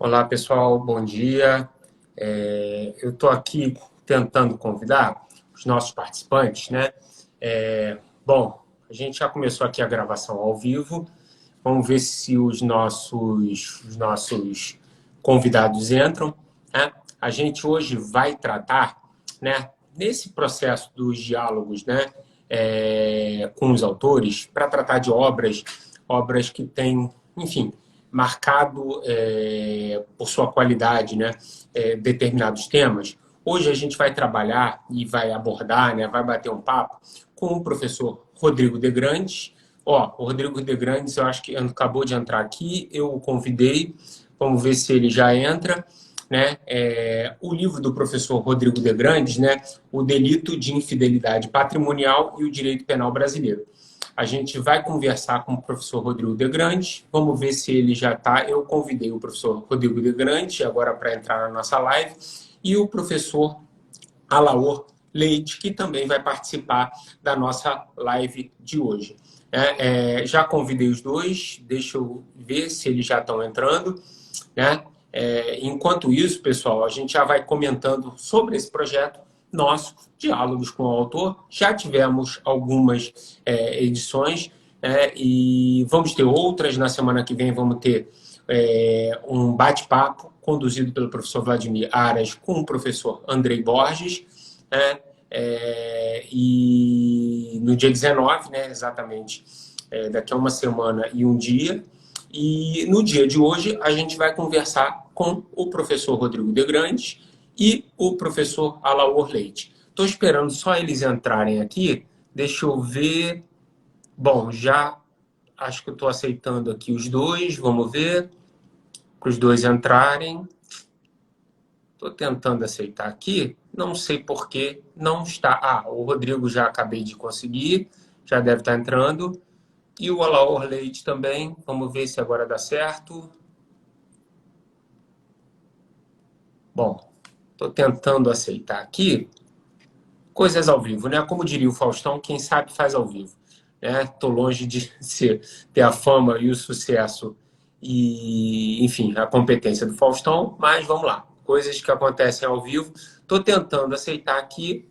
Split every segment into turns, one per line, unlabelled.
Olá, pessoal, bom dia. Eu estou aqui tentando convidar os nossos participantes, né? Bom, a gente já começou aqui a gravação ao vivo. Vamos ver se os nossos convidados entram, né? A gente hoje vai tratar, né, nesse processo dos diálogos, né, com os autores, para tratar de obras que têm, enfim, marcado por sua qualidade, né, determinados temas. Hoje a gente vai trabalhar e vai abordar, né, vai bater um papo com o professor Rodrigo de Grandes. O Rodrigo de Grandes, eu acho que acabou de entrar aqui, eu o convidei, vamos ver se ele já entra, né? O livro do professor Rodrigo de Grandes, né? O Delito de Infidelidade Patrimonial e o Direito Penal Brasileiro. A gente vai conversar com o professor Rodrigo de Grandes, vamos ver se ele já está. Eu convidei o professor Rodrigo de Grandes agora para entrar na nossa live, e o professor Alaor Leite, que também vai participar da nossa live de hoje. Já convidei os dois, deixa eu ver se eles já estão entrando, né? Enquanto isso, pessoal, a gente já vai comentando sobre esse projeto nosso, Diálogos com o Autor. Já tivemos algumas edições, e vamos ter outras. Na semana que vem vamos ter um bate-papo conduzido pelo professor Vladimir Aras com o professor Andrei Borges, né? E no dia 19, né, exatamente, daqui a uma semana e um dia. E no dia de hoje a gente vai conversar com o professor Rodrigo de Grandes e o professor Alaor Leite. Estou esperando só eles entrarem aqui. Deixa eu ver. Bom, já acho que eu estou aceitando aqui os dois. Vamos ver. Para os dois entrarem. Estou tentando aceitar aqui. Não sei por que não está. O Rodrigo já acabei de conseguir. Já deve estar entrando. E o Alaor Leite também. Vamos ver se agora dá certo. Bom, estou tentando aceitar aqui. Coisas ao vivo, né? Como diria o Faustão, quem sabe faz ao vivo. Estou longe de ter a fama e o sucesso e, enfim, a competência do Faustão, mas vamos lá. Coisas que acontecem ao vivo. Estou tentando aceitar aqui.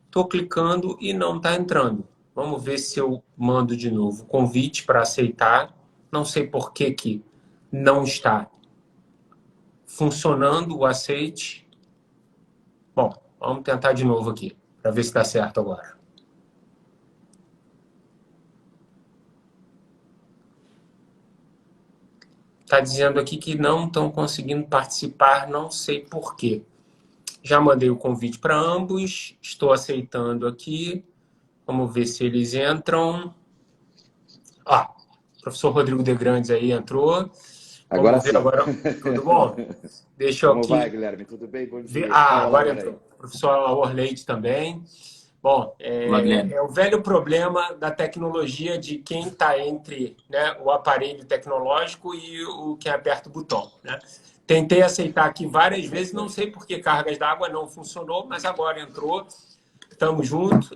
Estou clicando e não está entrando. Vamos ver se eu mando de novo o convite para aceitar. Não sei por que não está funcionando o aceite. Bom, vamos tentar de novo aqui, para ver se dá certo agora. Está dizendo aqui que não estão conseguindo participar, não sei por quê. Já mandei o convite para ambos, estou aceitando aqui. Vamos ver se eles entram. O professor Rodrigo de Grandes aí entrou.
Agora
Vamos ver
sim.
agora. Tudo bom? Deixa eu
Como
aqui
vai, Guilherme? Tudo bem? Bom
ver.
dia. Fala,
Agora
Laura aí.
entrou. O professor Alaor Leite também. Bom,
Olá, Guilherme.
é o velho problema da tecnologia de quem está entre, né, o aparelho tecnológico e o que aperta o botão, né? Tentei aceitar aqui várias vezes, não sei por que cargas d'água não funcionou, mas agora entrou. Estamos juntos.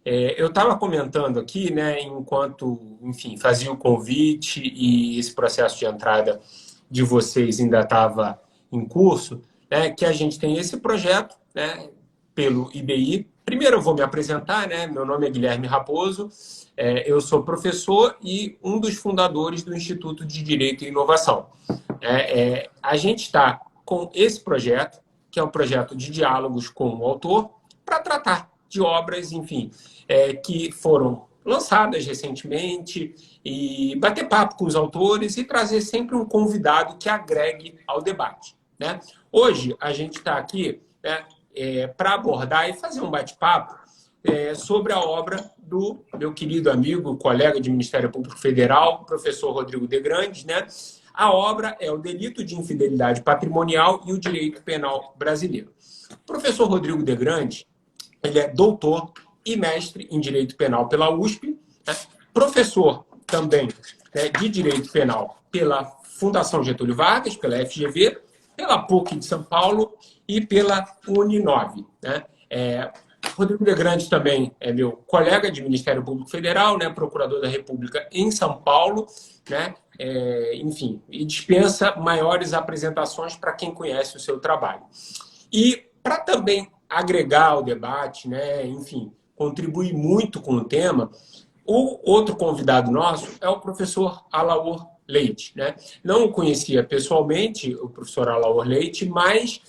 Eu estava comentando aqui, né, enquanto, enfim, fazia o convite e esse processo de entrada de vocês ainda estava em curso, né, que a gente tem esse projeto, né, pelo IBI. Primeiro eu vou me apresentar, né? Meu nome é Guilherme Raposo, eu sou professor e um dos fundadores do Instituto de Direito e Inovação. A gente está com esse projeto, que é um projeto de diálogos com o autor, para tratar de obras, enfim, que foram lançadas recentemente, e bater papo com os autores e trazer sempre um convidado que agregue ao debate, né? Hoje a gente está aqui, né, para abordar e fazer um bate-papo sobre a obra do meu querido amigo, colega de Ministério Público Federal, professor Rodrigo de Grandes, né? A obra é o Delito de Infidelidade Patrimonial e o Direito Penal Brasileiro. O professor Rodrigo de Grandes, ele é doutor e mestre em Direito Penal pela USP, né? Professor também, né, de Direito Penal pela Fundação Getúlio Vargas, pela FGV, pela PUC de São Paulo e pela Uninove, né? Rodrigo de Grandes também é meu colega de Ministério Público Federal, né, procurador da República em São Paulo, né, enfim, e dispensa maiores apresentações para quem conhece o seu trabalho. E para também agregar ao debate, né, enfim, contribuir muito com o tema, o outro convidado nosso é o professor Alaor Leite, né? Não o conhecia pessoalmente, o professor Alaor Leite, mas,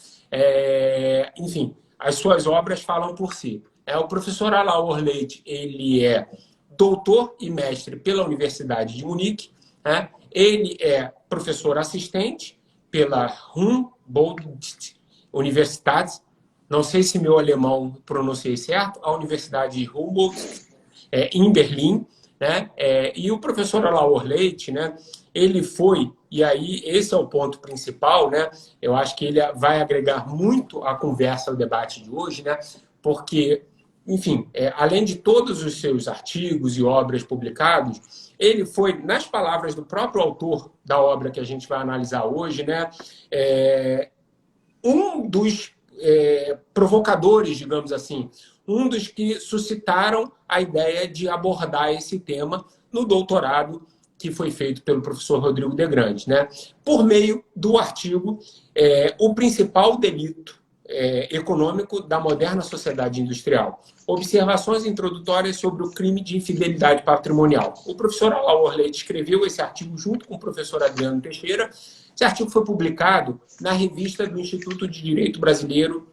enfim, as suas obras falam por si. O professor Alaor Leite, ele é doutor e mestre pela Universidade de Munique, né? Ele é professor assistente pela Humboldt Universität, não sei se meu alemão pronunciei certo, a Universidade de Humboldt, em Berlim, né? E o professor Alaor Leite, né? Ele foi, e aí esse é o ponto principal, né? Eu acho que ele vai agregar muito à conversa, ao debate de hoje, né? Porque, enfim, além de todos os seus artigos e obras publicados, ele foi, nas palavras do próprio autor da obra que a gente vai analisar hoje, né? Um dos provocadores, digamos assim, um dos que suscitaram a ideia de abordar esse tema no doutorado que foi feito pelo professor Rodrigo de Grandes, né? Por meio do artigo O Principal Delito Econômico da Moderna Sociedade Industrial. Observações introdutórias sobre o crime de infidelidade patrimonial. O professor Alaor Leite escreveu esse artigo junto com o professor Adriano Teixeira. Esse artigo foi publicado na revista do Instituto Brasileiro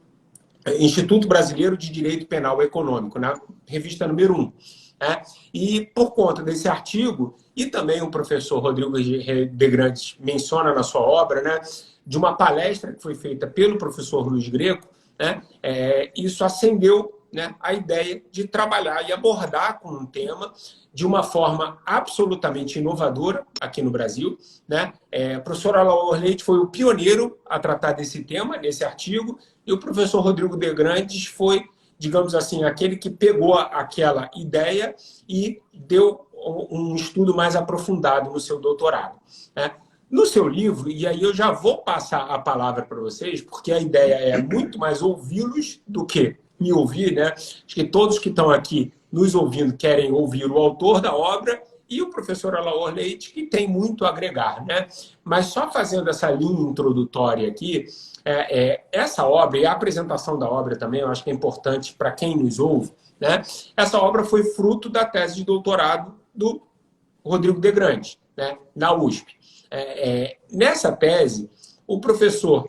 de Direito Penal Econômico, na revista número 1. Né? E por conta desse artigo, e também o professor Rodrigo de Grandes menciona na sua obra, né, de uma palestra que foi feita pelo professor Luiz Greco, né, isso acendeu, né, a ideia de trabalhar e abordar com um tema de uma forma absolutamente inovadora aqui no Brasil. Né? O professor Alaor Leite foi o pioneiro a tratar desse tema, nesse artigo, e o professor Rodrigo de Grandes foi, digamos assim, aquele que pegou aquela ideia e deu um estudo mais aprofundado no seu doutorado. Né? No seu livro, e aí eu já vou passar a palavra para vocês, porque a ideia é muito mais ouvi-los do que me ouvir, né? Acho que todos que estão aqui nos ouvindo querem ouvir o autor da obra e o professor Alaor Leite, que tem muito a agregar, né? Mas só fazendo essa linha introdutória aqui, essa obra e a apresentação da obra também, eu acho que é importante para quem nos ouve, né? Essa obra foi fruto da tese de doutorado do Rodrigo de Grandes, né? Na USP. Nessa tese, o professor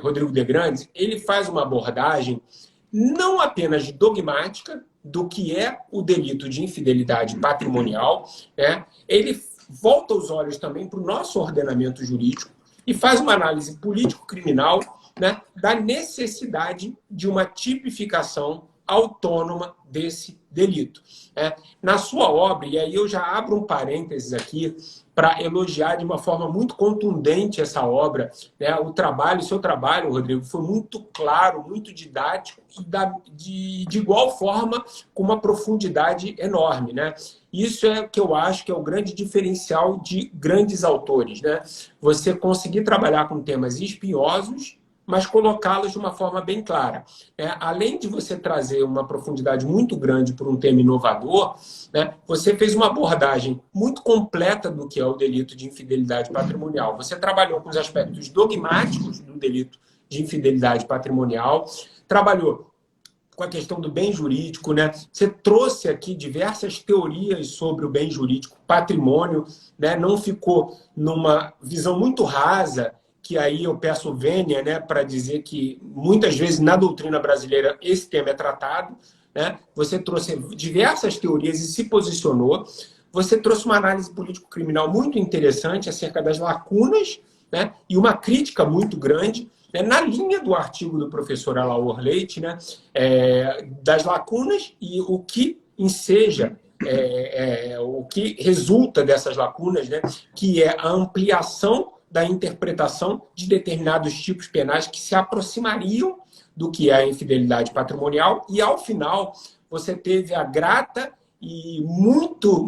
Rodrigo de Grandes, ele faz uma abordagem não apenas dogmática do que é o delito de infidelidade patrimonial, né? Ele volta os olhos também para o nosso ordenamento jurídico e faz uma análise político-criminal, né, da necessidade de uma tipificação autônoma desse delito. Na sua obra, e aí eu já abro um parênteses aqui para elogiar de uma forma muito contundente essa obra, né? O seu trabalho, Rodrigo, foi muito claro, muito didático e de igual forma com uma profundidade enorme, né? Isso é o que eu acho que é o grande diferencial de grandes autores, né? Você conseguir trabalhar com temas espinhosos, mas colocá-los de uma forma bem clara. Além de você trazer uma profundidade muito grande por um tema inovador, né, você fez uma abordagem muito completa do que é o delito de infidelidade patrimonial. Você trabalhou com os aspectos dogmáticos do delito de infidelidade patrimonial, trabalhou com a questão do bem jurídico, né? Você trouxe aqui diversas teorias sobre o bem jurídico, patrimônio, né? Não ficou numa visão muito rasa, que aí eu peço vênia, né, para dizer que muitas vezes na doutrina brasileira esse tema é tratado. Né? Você trouxe diversas teorias e se posicionou. Você trouxe uma análise político-criminal muito interessante acerca das lacunas, né, e uma crítica muito grande, né, na linha do artigo do professor Alaor Leite, né, das lacunas e o que enseja, o que resulta dessas lacunas, né, que é a ampliação da interpretação de determinados tipos penais que se aproximariam do que é a infidelidade patrimonial, e ao final você teve a grata e muito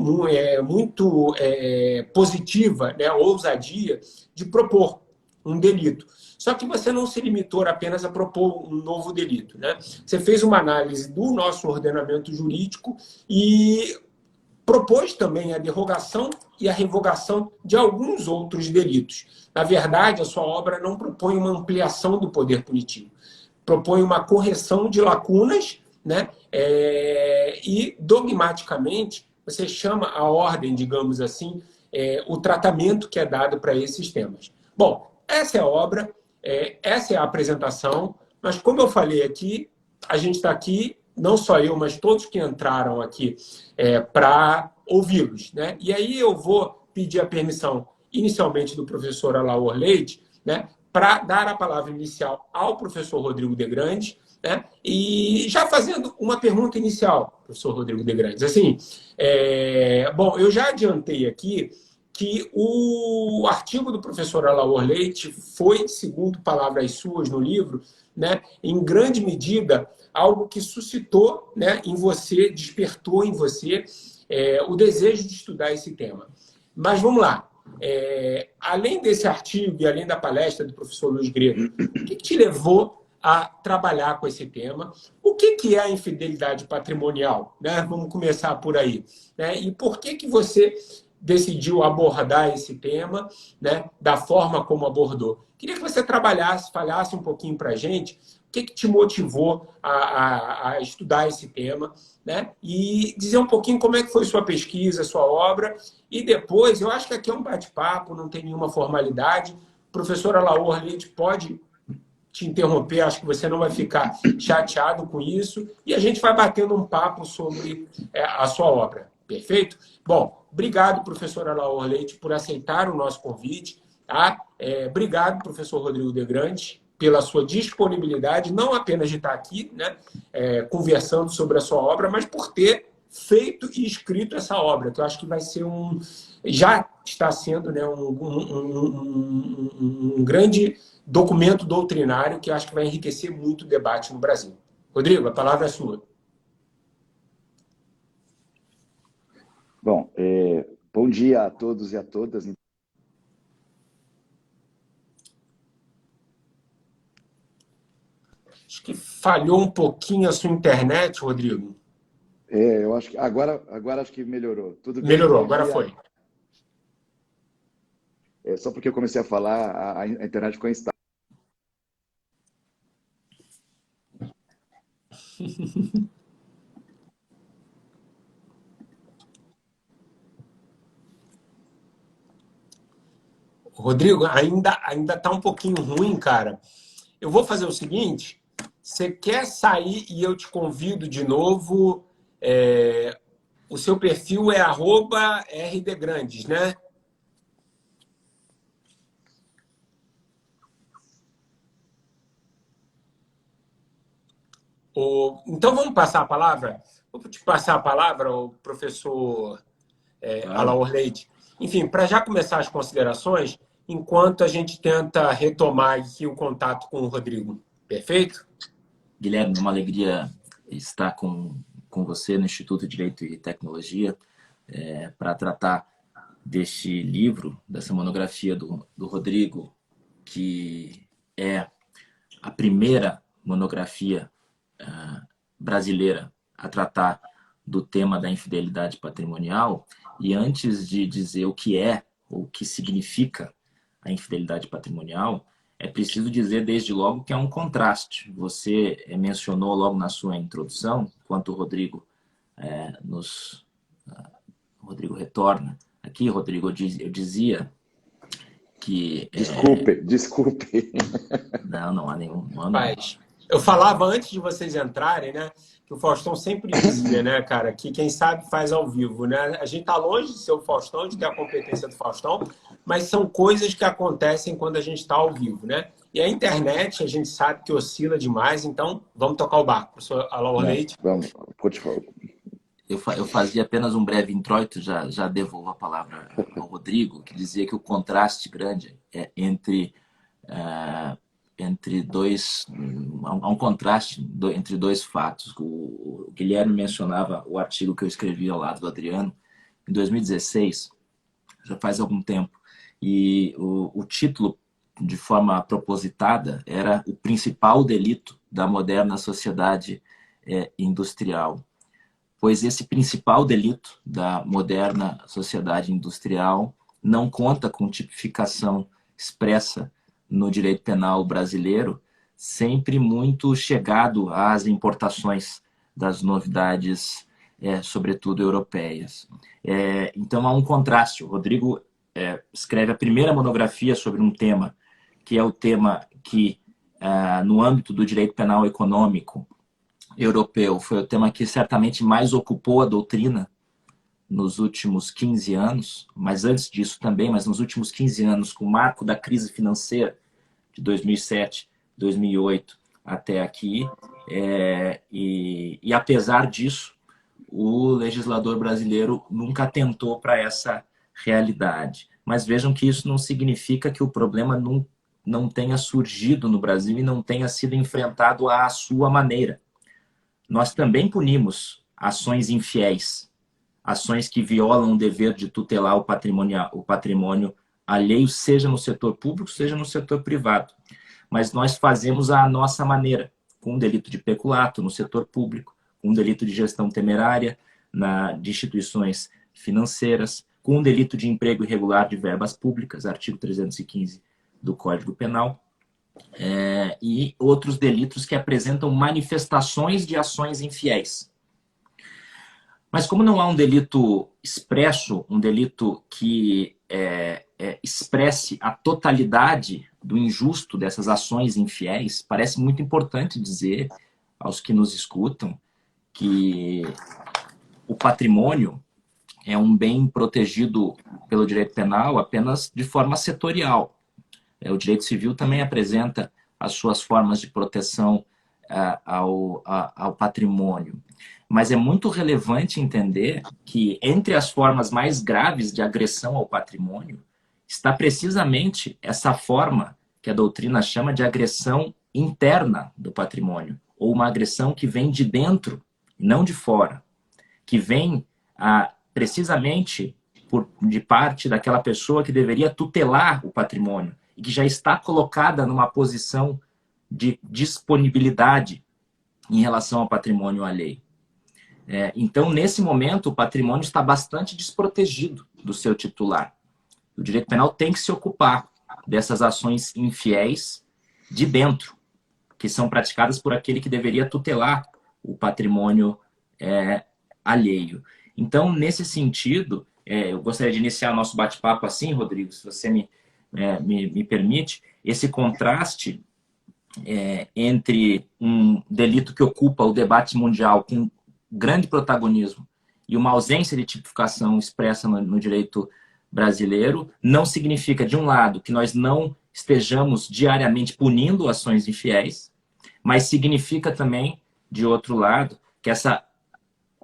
positiva, né, ousadia de propor um delito. Só que você não se limitou apenas a propor um novo delito, né? Você fez uma análise do nosso ordenamento jurídico e propôs também a derrogação e a revogação de alguns outros delitos. Na verdade, a sua obra não propõe uma ampliação do poder punitivo, propõe uma correção de lacunas, né? E, dogmaticamente, você chama a ordem, digamos assim, o tratamento que é dado para esses temas. Bom, essa é a obra, essa é a apresentação, mas como eu falei aqui, a gente está aqui, não só eu, mas todos que entraram aqui para ouvi-los, né? E aí eu vou pedir a permissão inicialmente do professor Alaor Leite, né, para dar a palavra inicial ao professor Rodrigo de Grandes, né? E já fazendo uma pergunta inicial, professor Rodrigo de Grandes. Assim, bom, eu já adiantei aqui que o artigo do professor Alaor Leite foi, segundo palavras suas no livro, né, em grande medida, algo que suscitou, né, em você, despertou em você o desejo de estudar esse tema. Mas vamos lá. Além desse artigo e além da palestra do professor Luiz Grego, o que te levou a trabalhar com esse tema? O que é a infidelidade patrimonial? Né? Vamos começar por aí. Né? E por que você decidiu abordar esse tema, né, da forma como abordou? Queria que você falasse um pouquinho para a gente o que te motivou a estudar esse tema, né? E dizer um pouquinho como é que foi sua pesquisa, sua obra, e depois, eu acho que aqui é um bate-papo, não tem nenhuma formalidade, o professor Alaor Leite pode te interromper, acho que você não vai ficar chateado com isso, e a gente vai batendo um papo sobre a sua obra, perfeito? Bom, obrigado, professor Alaor Leite, por aceitar o nosso convite, tá? Obrigado, professor Rodrigo de Grandes, pela sua disponibilidade, não apenas de estar aqui, né, conversando sobre a sua obra, mas por ter feito e escrito essa obra, que eu acho que vai ser já está sendo, né, um grande documento doutrinário que eu acho que vai enriquecer muito o debate no Brasil. Rodrigo, a palavra é sua.
Bom, bom dia a todos e a todas.
Acho que falhou um pouquinho a sua internet, Rodrigo.
Eu acho que agora acho que melhorou. Tudo bem?
Melhorou,
Bom
agora
dia.
foi.
Só porque eu comecei a falar, a internet ficou instável.
Rodrigo, ainda tá um pouquinho ruim, cara. Eu vou fazer o seguinte, você quer sair e eu te convido de novo? O seu perfil é @rdgrandes, né? Então vamos passar a palavra? Vou te passar a palavra, o professor Alaor Leite. Enfim, para já começar as considerações, enquanto a gente tenta retomar aqui o contato com o Rodrigo. Perfeito?
Guilherme, uma alegria estar com você no Instituto de Direito e Tecnologia para tratar deste livro, dessa monografia do Rodrigo, que é a primeira monografia brasileira a tratar do tema da infidelidade patrimonial. E antes de dizer o que é ou o que significa a infidelidade patrimonial, é preciso dizer desde logo que é um contraste. Você mencionou logo na sua introdução, enquanto o Rodrigo Rodrigo retorna. Aqui, Rodrigo, eu dizia que...
Desculpe.
Não há nenhum...
Mas eu falava antes de vocês entrarem, né? Que o Faustão sempre dizia, né, cara, que quem sabe faz ao vivo, né? A gente tá longe de ser o Faustão, de ter a competência do Faustão, mas são coisas que acontecem quando a gente está ao vivo, né? E a internet, a gente sabe que oscila demais, então vamos tocar o barco. Professor Alaor Leite.
Vamos, pode falar.
Eu fazia apenas um breve introito, já devolvo a palavra ao Rodrigo, que dizia que o contraste grande é entre dois... Há um contraste entre dois fatos. O Guilherme mencionava o artigo que eu escrevi ao lado do Adriano em 2016, já faz algum tempo, e o título, de forma propositada, era o principal delito da moderna sociedade industrial. pois esse principal delito da moderna sociedade industrial não conta com tipificação expressa no direito penal brasileiro, sempre muito chegado às importações das novidades, sobretudo europeias. Então há um contraste. O Rodrigo escreve a primeira monografia sobre um tema, que é o tema que, no âmbito do direito penal econômico europeu, foi o tema que certamente mais ocupou a doutrina nos últimos 15 anos, mas antes disso também, mas nos últimos 15 anos, com o marco da crise financeira de 2007, 2008 até aqui, e apesar disso, o legislador brasileiro nunca atentou para essa realidade. Mas vejam que isso não significa que o problema não tenha surgido no Brasil e não tenha sido enfrentado à sua maneira. Nós também punimos ações infiéis, ações que violam o dever de tutelar o patrimônio alheio, seja no setor público, seja no setor privado. Mas nós fazemos à nossa maneira, com o delito de peculato no setor público, com o delito de gestão temerária de instituições financeiras, com o delito de emprego irregular de verbas públicas, artigo 315 do Código Penal, e outros delitos que apresentam manifestações de ações infiéis. Mas como não há um delito expresso, um delito que expresse a totalidade do injusto dessas ações infiéis, parece muito importante dizer aos que nos escutam que o patrimônio é um bem protegido pelo direito penal apenas de forma setorial. O direito civil também apresenta as suas formas de proteção ao patrimônio. Mas é muito relevante entender que entre as formas mais graves de agressão ao patrimônio está precisamente essa forma que a doutrina chama de agressão interna do patrimônio, ou uma agressão que vem de dentro, não de fora, que vem precisamente de parte daquela pessoa que deveria tutelar o patrimônio e que já está colocada numa posição de disponibilidade em relação ao patrimônio alheio. Então, nesse momento, o patrimônio está bastante desprotegido do seu titular. O direito penal tem que se ocupar dessas ações infiéis de dentro, que são praticadas por aquele que deveria tutelar o patrimônio alheio. Então, nesse sentido, eu gostaria de iniciar nosso bate-papo assim, Rodrigo, se você me permite, esse contraste entre um delito que ocupa o debate mundial com grande protagonismo e uma ausência de tipificação expressa no direito brasileiro, não significa, de um lado, que nós não estejamos diariamente punindo ações infiéis, mas significa também, de outro lado, que essa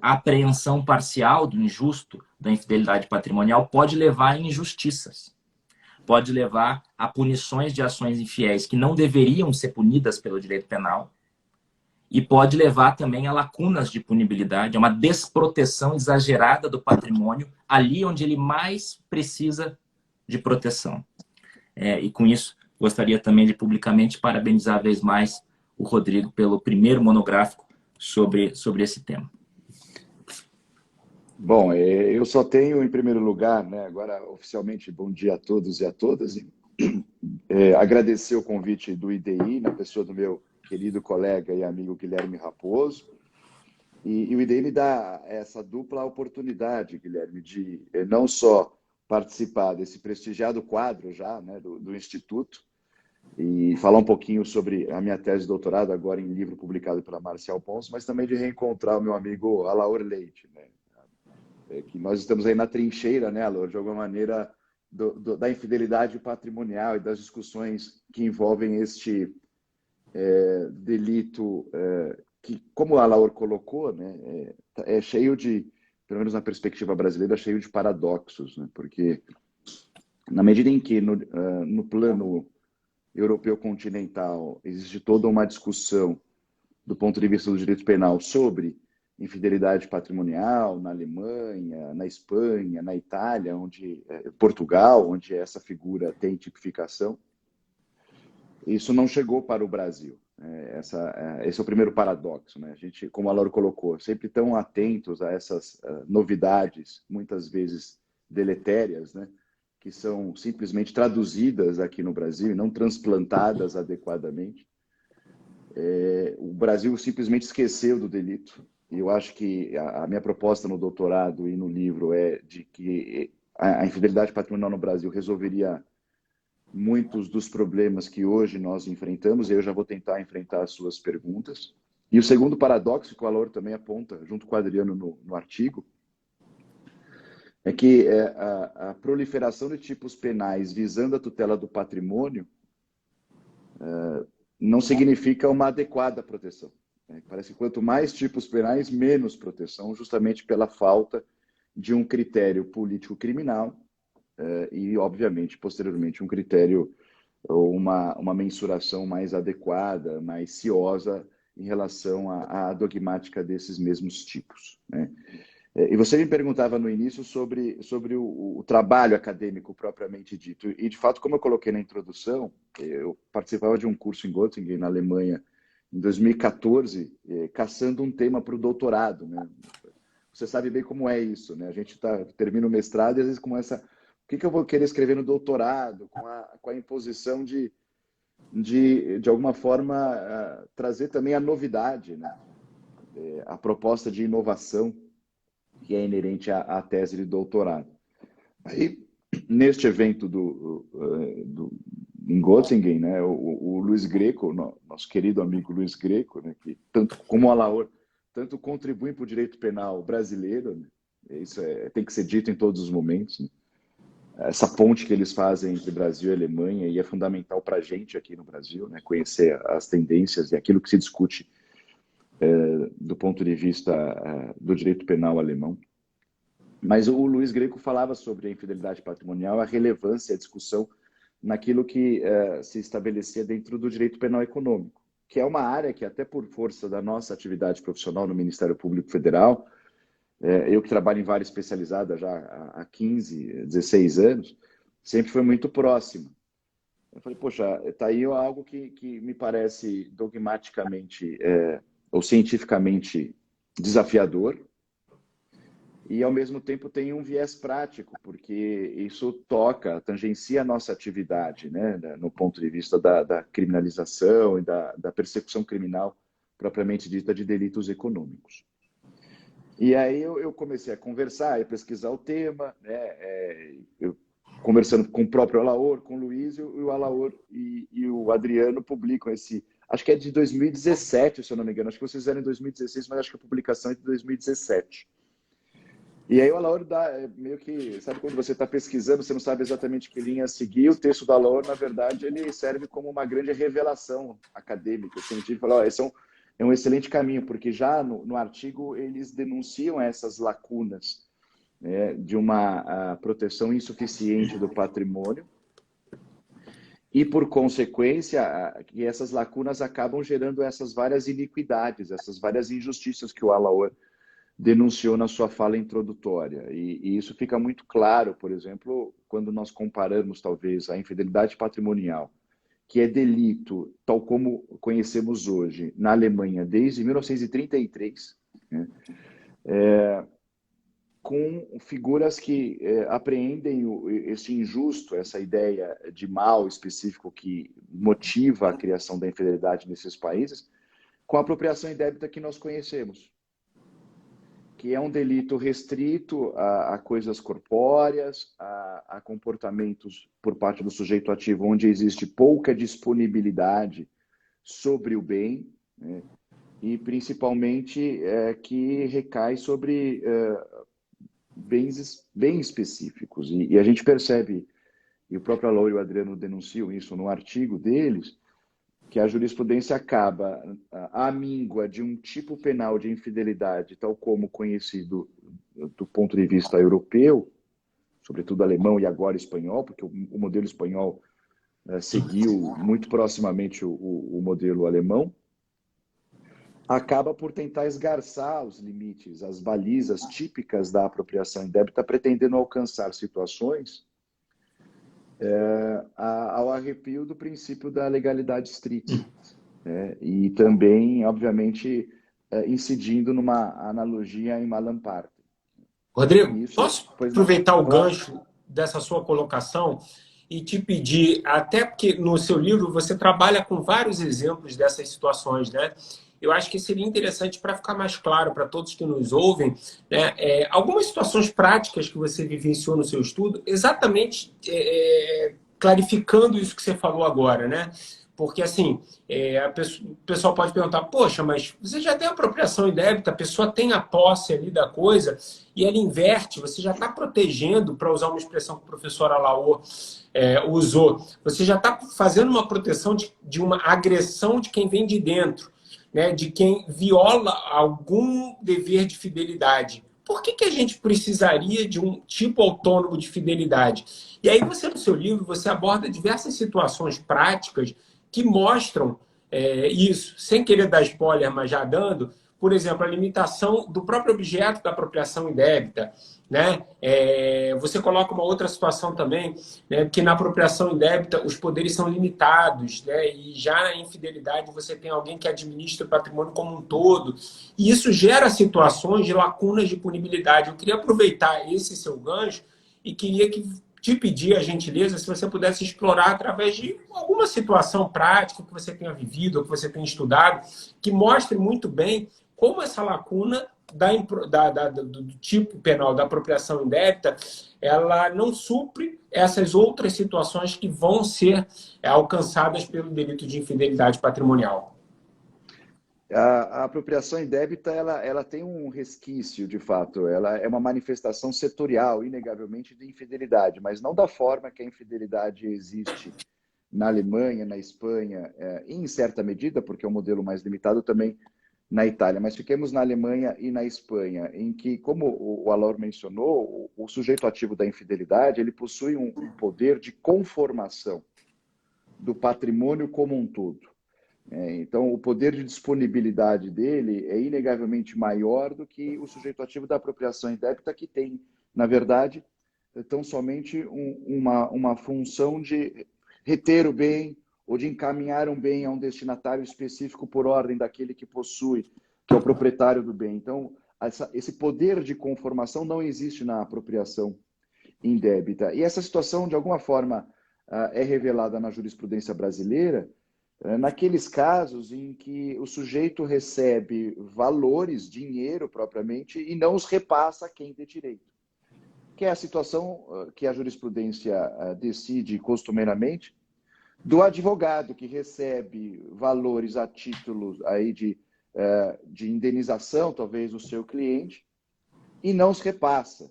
apreensão parcial do injusto, da infidelidade patrimonial, pode levar a injustiças, pode levar a punições de ações infiéis que não deveriam ser punidas pelo direito penal, e pode levar também a lacunas de punibilidade, a uma desproteção exagerada do patrimônio ali onde ele mais precisa de proteção. E com isso, gostaria também de publicamente parabenizar a vez mais o Rodrigo pelo primeiro monográfico sobre esse tema.
Bom, eu só tenho, em primeiro lugar, né, agora oficialmente, bom dia a todos e a todas, agradecer o convite do IDI, na pessoa do meu querido colega e amigo Guilherme Raposo, e o IDI me dá essa dupla oportunidade, Guilherme, de não só participar desse prestigiado quadro já, né, do Instituto, e falar um pouquinho sobre a minha tese de doutorado, agora em livro publicado pela Marcial Pons, mas também de reencontrar o meu amigo Alaor Leite, né? Que nós estamos aí na trincheira, né, Alaor, de alguma maneira, da infidelidade patrimonial e das discussões que envolvem este delito que, como o Alaor colocou, né, é cheio de, pelo menos na perspectiva brasileira, cheio de paradoxos, né? Porque na medida em que no plano europeu continental existe toda uma discussão do ponto de vista do direito penal sobre infidelidade patrimonial na Alemanha, na Espanha, na Itália, Portugal, onde essa figura tem tipificação, isso não chegou para o Brasil. Esse é o primeiro paradoxo, né? A gente, como a Laura colocou, sempre tão atentos a essas novidades, muitas vezes deletérias, né? Que são simplesmente traduzidas aqui no Brasil e não transplantadas adequadamente. O Brasil simplesmente esqueceu do delito. E eu acho que a minha proposta no doutorado e no livro é de que a infidelidade patrimonial no Brasil resolveria muitos dos problemas que hoje nós enfrentamos, e eu já vou tentar enfrentar as suas perguntas. E o segundo paradoxo que o Alaor também aponta, junto com o Adriano no artigo, é que a proliferação de tipos penais visando a tutela do patrimônio não significa uma adequada proteção. Parece que quanto mais tipos penais, menos proteção, justamente pela falta de um critério político-criminal e, obviamente, posteriormente, um critério ou uma mensuração mais adequada, mais ciosa em relação à dogmática desses mesmos tipos, né? E você me perguntava no início sobre o trabalho acadêmico propriamente dito. E, de fato, como eu coloquei na introdução, eu participava de um curso em Göttingen, na Alemanha, em 2014, caçando um tema para o doutorado, né? Você sabe bem como é isso, né? A gente termina o mestrado e, às vezes, começa... O que eu vou querer escrever no doutorado? Com a imposição de alguma forma, trazer também a novidade, né? A proposta de inovação que é inerente à tese de doutorado. Aí, neste evento em Göttingen, né, o Luiz Greco, nosso querido amigo Luiz Greco, né, que tanto como o Alaor, tanto contribui para o direito penal brasileiro, né, isso tem que ser dito em todos os momentos, né, essa ponte que eles fazem entre Brasil e Alemanha, e é fundamental para a gente aqui no Brasil, né, conhecer as tendências e aquilo que se discute do ponto de vista do direito penal alemão. Mas o Luiz Greco falava sobre a infidelidade patrimonial, a relevância, a discussão naquilo que se estabelecia dentro do direito penal econômico, que é uma área que, até por força da nossa atividade profissional no Ministério Público Federal, eu que trabalho em vara especializada já há 15, 16 anos, sempre foi muito próxima. Eu falei, poxa, está aí algo que me parece dogmaticamente ou cientificamente desafiador, e, ao mesmo tempo, tem um viés prático, porque isso tangencia a nossa atividade, né, no ponto de vista da criminalização e da persecução criminal propriamente dita de delitos econômicos. E aí eu comecei a conversar, a pesquisar o tema, né, eu, conversando com o próprio Alaor, com o Luiz, e o Alaor e o Adriano publicam acho que é de 2017, se eu não me engano, acho que vocês fizeram em 2016, mas acho que a publicação é de 2017. E aí o Alaor meio que... Sabe quando você está pesquisando, você não sabe exatamente que linha seguir? O texto do Alaor, na verdade, ele serve como uma grande revelação acadêmica, científica. Fala, esse é um excelente caminho, porque já no artigo eles denunciam essas lacunas, né, de uma proteção insuficiente do patrimônio e, por consequência, que essas lacunas acabam gerando essas várias iniquidades, essas várias injustiças que o Alaor denunciou na sua fala introdutória. E isso fica muito claro, por exemplo, quando nós comparamos, talvez, a infidelidade patrimonial, que é delito, tal como conhecemos hoje, na Alemanha desde 1933, né, com figuras que apreendem esse injusto, essa ideia de mal específico que motiva a criação da infidelidade nesses países, com a apropriação indébita que nós conhecemos, que é um delito restrito a coisas corpóreas, a comportamentos por parte do sujeito ativo onde existe pouca disponibilidade sobre o bem, né? E principalmente que recai sobre bens bem específicos. E a gente percebe, e o próprio Alaor e o Adriano denunciam isso no artigo deles, que a jurisprudência acaba à míngua de um tipo penal de infidelidade, tal como conhecido do ponto de vista europeu, sobretudo alemão e agora espanhol, porque o modelo espanhol seguiu muito proximamente o modelo alemão, acaba por tentar esgarçar os limites, as balizas típicas da apropriação indébita, pretendendo alcançar situações ao arrepio do princípio da legalidade estrita. né? E também, obviamente, incidindo numa analogia em Malamparte.
Rodrigo,
Isso,
posso
pois não,
aproveitar o
claro.
gancho dessa sua colocação e te pedir, até porque no seu livro você trabalha com vários exemplos dessas situações, né? Eu acho que seria interessante para ficar mais claro para todos que nos ouvem, né, algumas situações práticas que você vivenciou no seu estudo, exatamente clarificando isso que você falou agora, né? Porque, assim, o pessoal pode perguntar, poxa, mas você já tem apropriação indébita, a pessoa tem a posse ali da coisa e ela inverte, você já está protegendo, para usar uma expressão que o professor Alaor usou, você já está fazendo uma proteção de uma agressão de quem vem de dentro, né, de quem viola algum dever de fidelidade. Por que a gente precisaria de um tipo autônomo de fidelidade? E aí você, no seu livro, você aborda diversas situações práticas que mostram isso, sem querer dar spoiler, mas já dando, por exemplo, a limitação do próprio objeto da apropriação indébita, né? Você coloca uma outra situação também, né? Que na apropriação indébita os poderes são limitados, né? E já na infidelidade você tem alguém que administra o patrimônio como um todo, e isso gera situações de lacunas de punibilidade. Eu queria aproveitar esse seu gancho e queria te pedir a gentileza se você pudesse explorar através de alguma situação prática que você tenha vivido ou que você tenha estudado, que mostre muito bem como essa lacuna do tipo penal da apropriação indébita, ela não supre essas outras situações que vão ser alcançadas pelo delito de infidelidade patrimonial.
A apropriação indébita, ela tem um resquício, de fato. Ela é uma manifestação setorial, inegavelmente, de infidelidade, mas não da forma que a infidelidade existe na Alemanha, na Espanha, e em certa medida, porque é um modelo mais limitado também na Itália. Mas fiquemos na Alemanha e na Espanha, em que, como o Alaor mencionou, o sujeito ativo da infidelidade, ele possui um poder de conformação do patrimônio como um todo. Então, o poder de disponibilidade dele é inegavelmente maior do que o sujeito ativo da apropriação indébita, que tem, na verdade, tão somente uma função de reter o bem ou de encaminhar um bem a um destinatário específico por ordem daquele que possui, que é o proprietário do bem. Então, esse poder de conformação não existe na apropriação indébita. E essa situação, de alguma forma, é revelada na jurisprudência brasileira, naqueles casos em que o sujeito recebe valores, dinheiro propriamente, e não os repassa a quem tem direito. Que é a situação que a jurisprudência decide costumeiramente do advogado que recebe valores a título aí de indenização, talvez, do seu cliente, e não os repassa.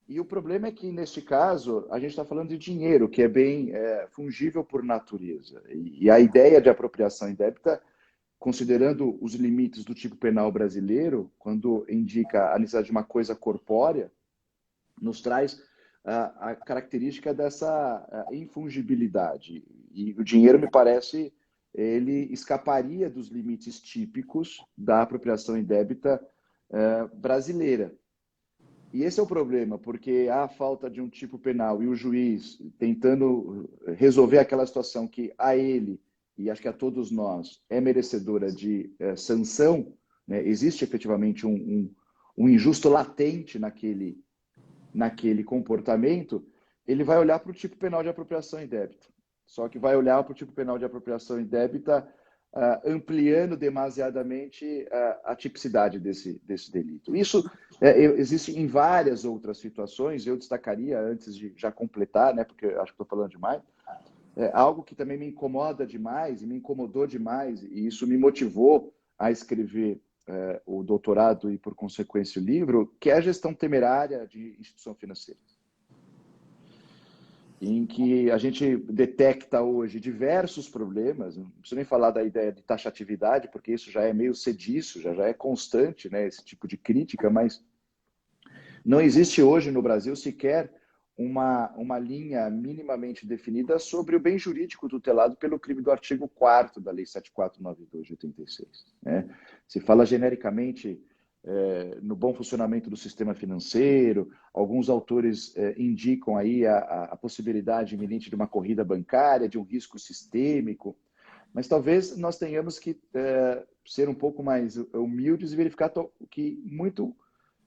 E o problema é que, neste caso, a gente está falando de dinheiro, que é bem fungível por natureza. E a ideia de apropriação indébita, considerando os limites do tipo penal brasileiro, quando indica a necessidade de uma coisa corpórea, nos traz a característica dessa infungibilidade. E o dinheiro, me parece, ele escaparia dos limites típicos da apropriação indébita brasileira. E esse é o problema, porque há falta de um tipo penal e o juiz tentando resolver aquela situação que a ele, e acho que a todos nós, é merecedora de sanção, né? Existe efetivamente um injusto latente naquele comportamento, ele vai olhar para o tipo penal de apropriação indébita. Só que vai olhar para o tipo penal de apropriação indébita ampliando demasiadamente a tipicidade desse delito. Isso existe em várias outras situações. Eu destacaria, antes de já completar, né, porque acho que estou falando demais, algo que também me incomoda demais e me incomodou demais, e isso me motivou a escrever o doutorado e, por consequência, o livro, que é a gestão temerária de instituição financeira, em que a gente detecta hoje diversos problemas. Não preciso nem falar da ideia de taxatividade, porque isso já é meio sediço, já é constante, né, esse tipo de crítica, mas não existe hoje no Brasil sequer uma linha minimamente definida sobre o bem jurídico tutelado pelo crime do artigo 4º da Lei 7492 de 86. Né? Se fala genericamente no bom funcionamento do sistema financeiro, alguns autores indicam aí a possibilidade iminente de uma corrida bancária, de um risco sistêmico, Mas talvez nós tenhamos que ser um pouco mais humildes e verificar que muito,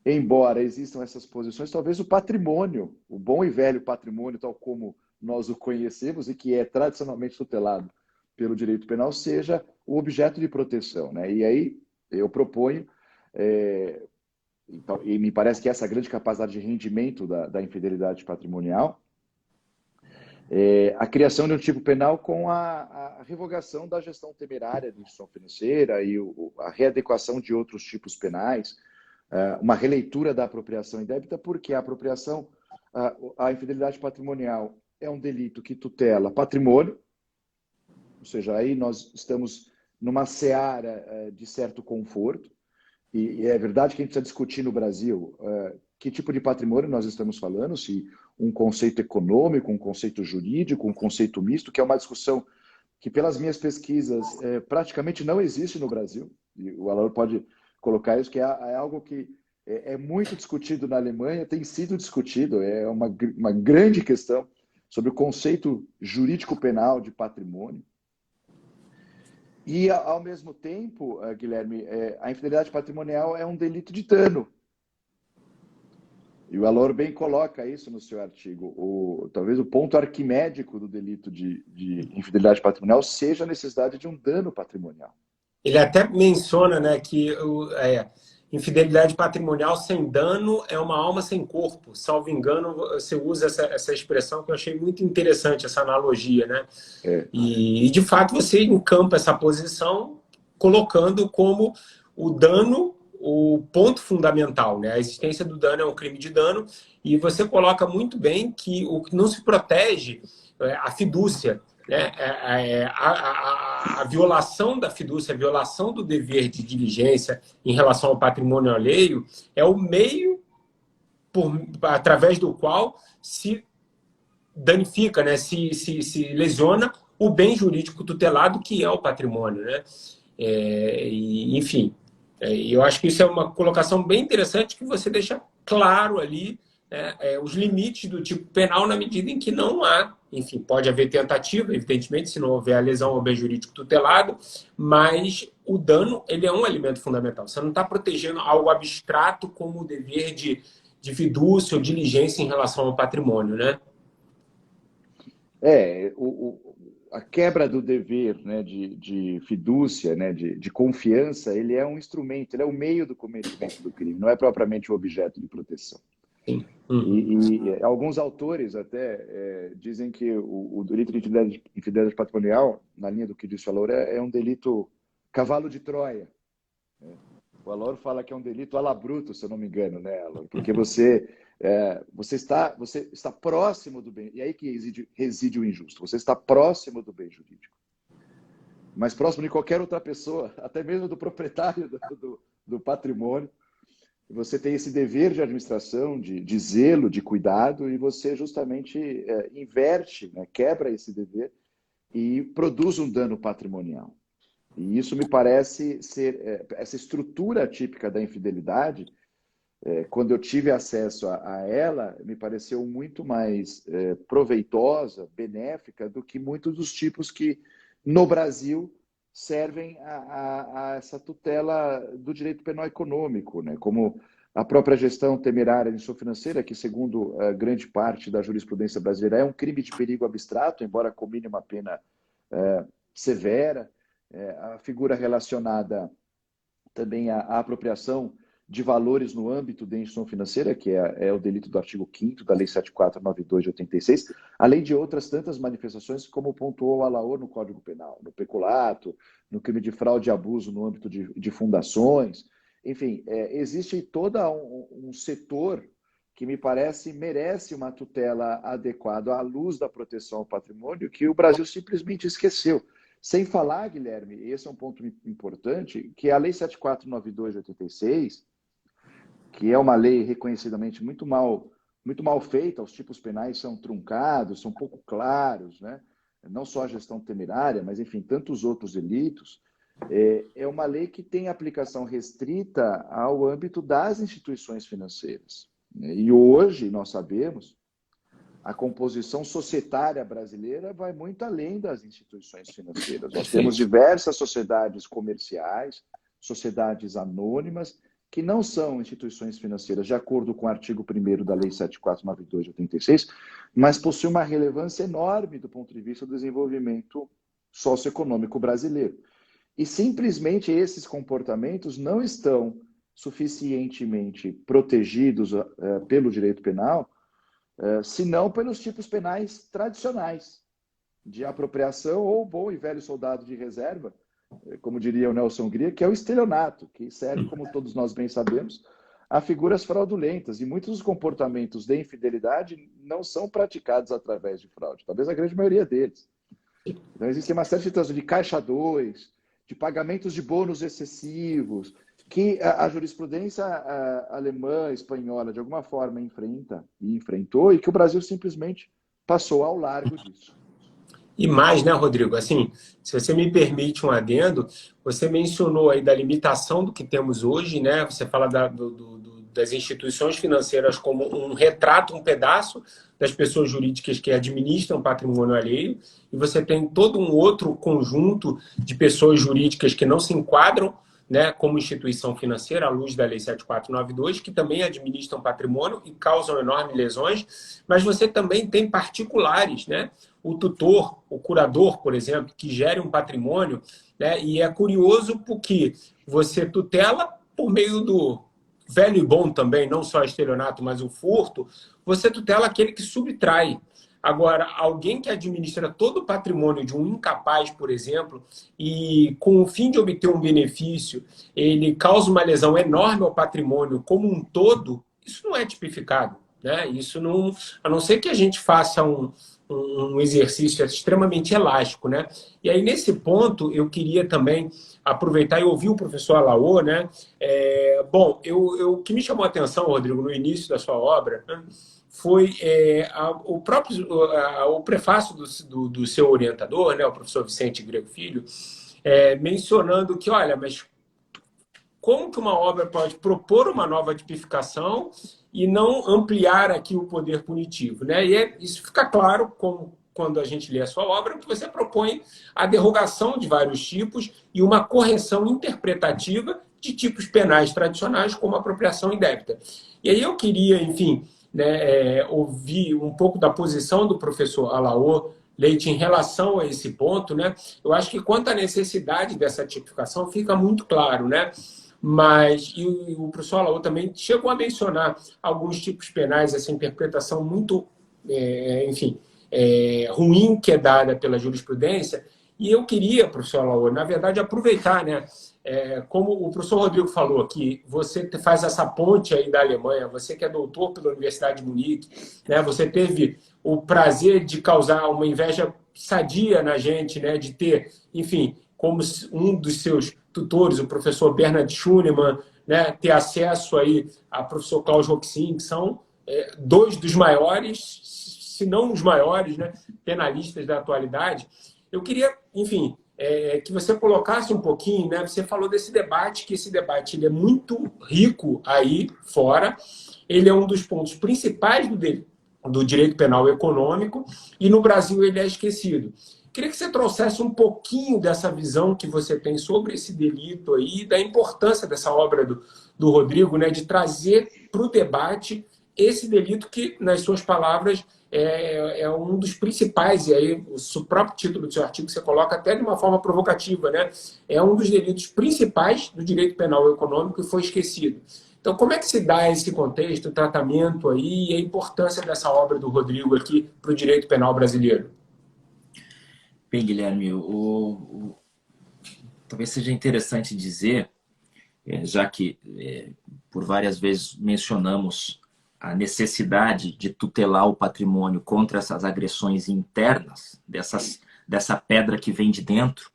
embora existam essas posições, talvez o patrimônio, o bom e velho patrimônio, tal como nós o conhecemos e que é tradicionalmente tutelado pelo direito penal, seja o objeto de proteção, né? E aí eu proponho, e me parece que essa grande capacidade de rendimento da infidelidade patrimonial, a criação de um tipo penal com a revogação da gestão temerária da instituição financeira e a readequação de outros tipos penais, uma releitura da apropriação indébita, porque a apropriação, a infidelidade patrimonial é um delito que tutela patrimônio, ou seja, aí nós estamos numa seara de certo conforto, e é verdade que a gente precisa discutir no Brasil que tipo de patrimônio nós estamos falando, se um conceito econômico, um conceito jurídico, um conceito misto, que é uma discussão que, pelas minhas pesquisas, praticamente não existe no Brasil. E o Alaor pode colocar isso, que é algo que é muito discutido na Alemanha, tem sido discutido, é uma grande questão sobre o conceito jurídico-penal de patrimônio. E, ao mesmo tempo, Guilherme, a infidelidade patrimonial é um delito de dano. E o Alaor bem coloca isso no seu artigo. Talvez o ponto arquimédico do delito de infidelidade patrimonial seja a necessidade de um dano patrimonial.
Ele até menciona, né, que infidelidade patrimonial sem dano é uma alma sem corpo. Salvo engano, você usa essa expressão que eu achei muito interessante, essa analogia, né? E, de fato, você encampa essa posição colocando como o dano o ponto fundamental, né? A existência do dano é um crime de dano, e você coloca muito bem que o que não se protege é a fidúcia, né? A violação da fidúcia, a violação do dever de diligência em relação ao patrimônio alheio é o meio através do qual se danifica, né? se lesiona o bem jurídico tutelado, que é o patrimônio, né? Enfim, eu acho que isso é uma colocação bem interessante, que você deixa claro ali, né, os limites do tipo penal, na medida em que não há, enfim, pode haver tentativa, evidentemente, se não houver a lesão ao bem jurídico tutelado, mas o dano, ele é um elemento fundamental. Você não está protegendo algo abstrato como o dever de fidúcia ou diligência em relação ao patrimônio, né?
A quebra do dever, né, de fidúcia, né, de confiança, ele é um instrumento, ele é o meio do cometimento do crime, não é propriamente o objeto de proteção.
Sim.
E alguns autores até dizem que o delito de infidelidade patrimonial, na linha do que disse o Alaor, é um delito cavalo de Troia. O Alaor fala que é um delito à la bruto, se eu não me engano, né, Alaor? Porque você está próximo do bem, e aí que reside o injusto. Você está próximo do bem jurídico, mas próximo de qualquer outra pessoa, até mesmo do proprietário do patrimônio. Você tem esse dever de administração, de zelo, de cuidado, e você justamente inverte, né, quebra esse dever e produz um dano patrimonial. E isso me parece ser essa estrutura típica da infidelidade. Quando eu tive acesso a ela, me pareceu muito mais proveitosa, benéfica, do que muitos dos tipos que, no Brasil, servem a essa tutela do direito penal econômico, né? Como a própria gestão temerária de instituição financeira, que, segundo grande parte da jurisprudência brasileira, é um crime de perigo abstrato, embora combine uma pena severa. A figura relacionada também à apropriação de valores no âmbito da instituição financeira, que é o delito do artigo 5º da Lei 7492 de 86, além de outras tantas manifestações, como pontuou o Alaor no Código Penal, no peculato, no crime de fraude e abuso no âmbito de fundações. Enfim, existe todo um setor que me parece merece uma tutela adequada à luz da proteção ao patrimônio, que o Brasil simplesmente esqueceu. Sem falar, Guilherme, e esse é um ponto importante, que a Lei 7492 de 86, que é uma lei reconhecidamente muito mal feita, os tipos penais são truncados, são pouco claros, né? Não só a gestão temerária, mas, enfim, tantos outros delitos. É uma lei que tem aplicação restrita ao âmbito das instituições financeiras. E hoje, nós sabemos, a composição societária brasileira vai muito além das instituições financeiras. Nós temos diversas sociedades comerciais, sociedades anônimas, que não são instituições financeiras, de acordo com o artigo 1º da Lei 7492 de 86, mas possuem uma relevância enorme do ponto de vista do desenvolvimento socioeconômico brasileiro. E simplesmente esses comportamentos não estão suficientemente protegidos pelo direito penal, senão pelos tipos penais tradicionais, de apropriação ou bom e velho soldado de reserva, como diria o Nelson Gria, que é o estelionato, que serve, como todos nós bem sabemos, a figuras fraudulentas. E muitos dos comportamentos de infidelidade não são praticados através de fraude, talvez a grande maioria deles. Então, existe uma série de situações de caixa 2, de pagamentos de bônus excessivos, que a jurisprudência alemã, espanhola, de alguma forma enfrenta e enfrentou, e que o Brasil simplesmente passou ao largo disso.
E mais, né, Rodrigo? Assim, se você me permite um adendo, você mencionou aí da limitação do que temos hoje, né? Você fala das instituições financeiras como um retrato, um pedaço das pessoas jurídicas que administram patrimônio alheio, e você tem todo um outro conjunto de pessoas jurídicas que não se enquadram, né, como instituição financeira, à luz da Lei 7492, que também administram patrimônio e causam enormes lesões, mas você também tem particulares, né? O tutor, o curador, por exemplo, que gere um patrimônio, né? E é curioso porque você tutela por meio do velho e bom também, não só estelionato, mas o furto, você tutela aquele que subtrai. Agora, alguém que administra todo o patrimônio de um incapaz, por exemplo, e com o fim de obter um benefício, ele causa uma lesão enorme ao patrimônio como um todo, isso não é tipificado, né? Isso não, a não ser que a gente faça um exercício extremamente elástico, né? E aí, nesse ponto, eu queria também aproveitar e ouvir o professor Alaô, né? O que me chamou a atenção, Rodrigo, no início da sua obra, né, foi o prefácio do seu orientador, né, o professor Vicente Grego Filho, mencionando que, olha, mas como que uma obra pode propor uma nova tipificação e não ampliar aqui o poder punitivo, né? E isso fica claro quando a gente lê a sua obra, que você propõe a derrogação de vários tipos e uma correção interpretativa de tipos penais tradicionais, como apropriação indébita. E aí eu queria, enfim, né, ouvir um pouco da posição do professor Alaô Leite em relação a esse ponto, né? Eu acho que quanto à necessidade dessa tipificação fica muito claro, né? Mas e o professor Alaô também chegou a mencionar alguns tipos penais, essa interpretação muito, ruim que é dada pela jurisprudência. E eu queria, professor Alaô, na verdade, aproveitar, né? Como o professor Rodrigo falou, que você faz essa ponte aí da Alemanha, você que é doutor pela Universidade de Munique, né? Você teve o prazer de causar uma inveja sadia na gente, né? De ter, enfim, como um dos seus tutores, o professor Bernhard Schunemann, né? Ter acesso aí a professor Klaus Roxin, que são dois dos maiores, se não os maiores, né? Penalistas da atualidade. Eu queria, enfim, que você colocasse um pouquinho, né? Você falou desse debate, que esse debate ele é muito rico aí fora, ele é um dos pontos principais do direito penal econômico, e no Brasil ele é esquecido. Queria que você trouxesse um pouquinho dessa visão que você tem sobre esse delito aí, da importância dessa obra do Rodrigo, né? De trazer para o debate esse delito que, nas suas palavras, é um dos principais, e aí o próprio título do seu artigo você coloca até de uma forma provocativa, né? É um dos delitos principais do direito penal econômico e foi esquecido. Então, como é que se dá esse contexto, o tratamento aí e a importância dessa obra do Rodrigo aqui para o direito penal brasileiro?
Bem, Guilherme, talvez seja interessante dizer, já que por várias vezes mencionamos a necessidade de tutelar o patrimônio contra essas agressões internas, dessa pedra que vem de dentro,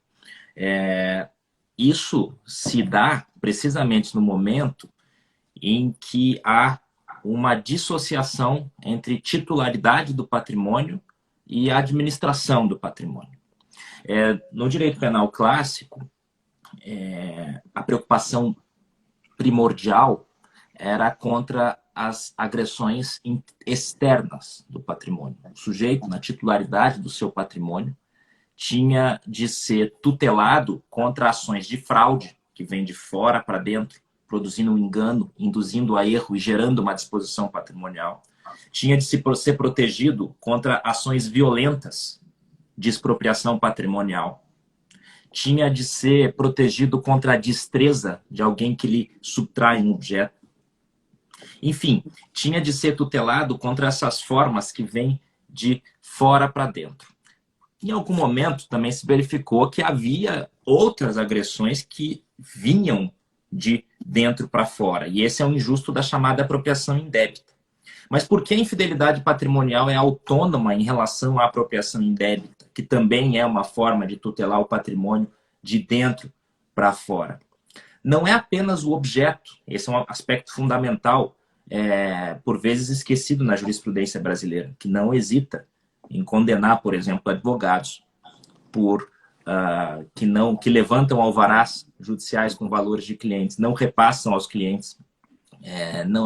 isso se dá precisamente no momento em que há uma dissociação entre titularidade do patrimônio e a administração do patrimônio. No direito penal clássico, a preocupação primordial era contra as agressões externas do patrimônio. O sujeito, na titularidade do seu patrimônio, tinha de ser tutelado contra ações de fraude, que vem de fora para dentro, produzindo um engano, induzindo a erro e gerando uma disposição patrimonial. Tinha de ser protegido contra ações violentas de expropriação patrimonial. Tinha de ser protegido contra a destreza de alguém que lhe subtrai um objeto. Enfim, tinha de ser tutelado contra essas formas que vêm de fora para dentro. Em algum momento também se verificou que havia outras agressões que vinham de dentro para fora. E esse é o injusto da chamada apropriação indébita. Mas por que a infidelidade patrimonial é autônoma em relação à apropriação indébita, que também é uma forma de tutelar o patrimônio de dentro para fora? Não é apenas o objeto, esse é um aspecto fundamental, por vezes esquecido na jurisprudência brasileira, que não hesita em condenar, por exemplo, advogados que levantam alvarás judiciais com valores de clientes, não repassam aos clientes.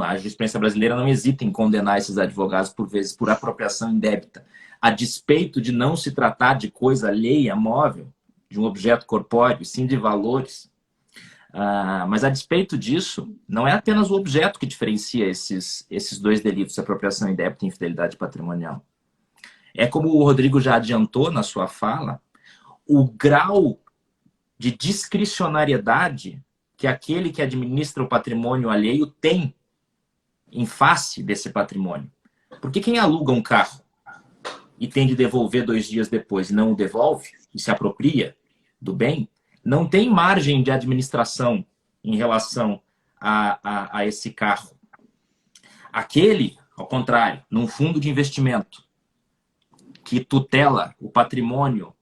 A jurisprudência brasileira não hesita em condenar esses advogados, por vezes, por apropriação indébita, a despeito de não se tratar de coisa alheia, móvel, de um objeto corpóreo, sim de valores. Mas a despeito disso, não é apenas o objeto que diferencia esses dois delitos, apropriação indébita e infidelidade patrimonial. É como o Rodrigo já adiantou na sua fala, o grau de discricionariedade que aquele que administra o patrimônio alheio tem em face desse patrimônio. Porque quem aluga um carro e tem de devolver 2 dias depois e não o devolve, e se apropria do bem, não tem margem de administração em relação a esse carro. Aquele, ao contrário, num fundo de investimento, que tutela o patrimônio,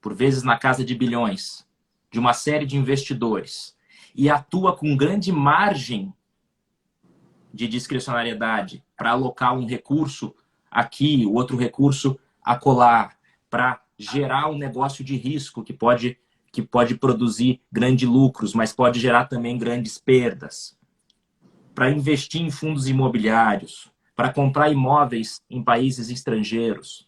por vezes na casa de bilhões, de uma série de investidores, e atua com grande margem de discricionariedade para alocar um recurso aqui, o outro recurso acolá, para gerar um negócio de risco que pode produzir grandes lucros, mas pode gerar também grandes perdas, para investir em fundos imobiliários, para comprar imóveis em países estrangeiros.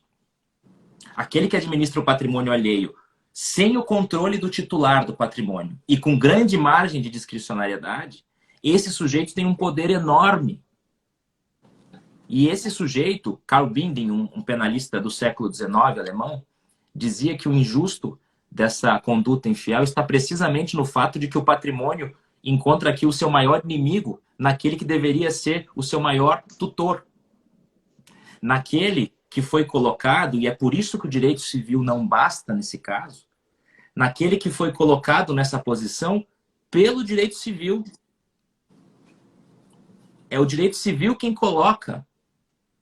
Aquele que administra o patrimônio alheio sem o controle do titular do patrimônio e com grande margem de discricionariedade, esse sujeito tem um poder enorme. E esse sujeito, Carl Binding, um penalista do século XIX alemão, dizia que o injusto dessa conduta infiel está precisamente no fato de que o patrimônio encontra aqui o seu maior inimigo naquele que deveria ser o seu maior tutor. Naquele que foi colocado, e é por isso que o direito civil não basta nesse caso, naquele que foi colocado nessa posição pelo direito civil. É o direito civil quem coloca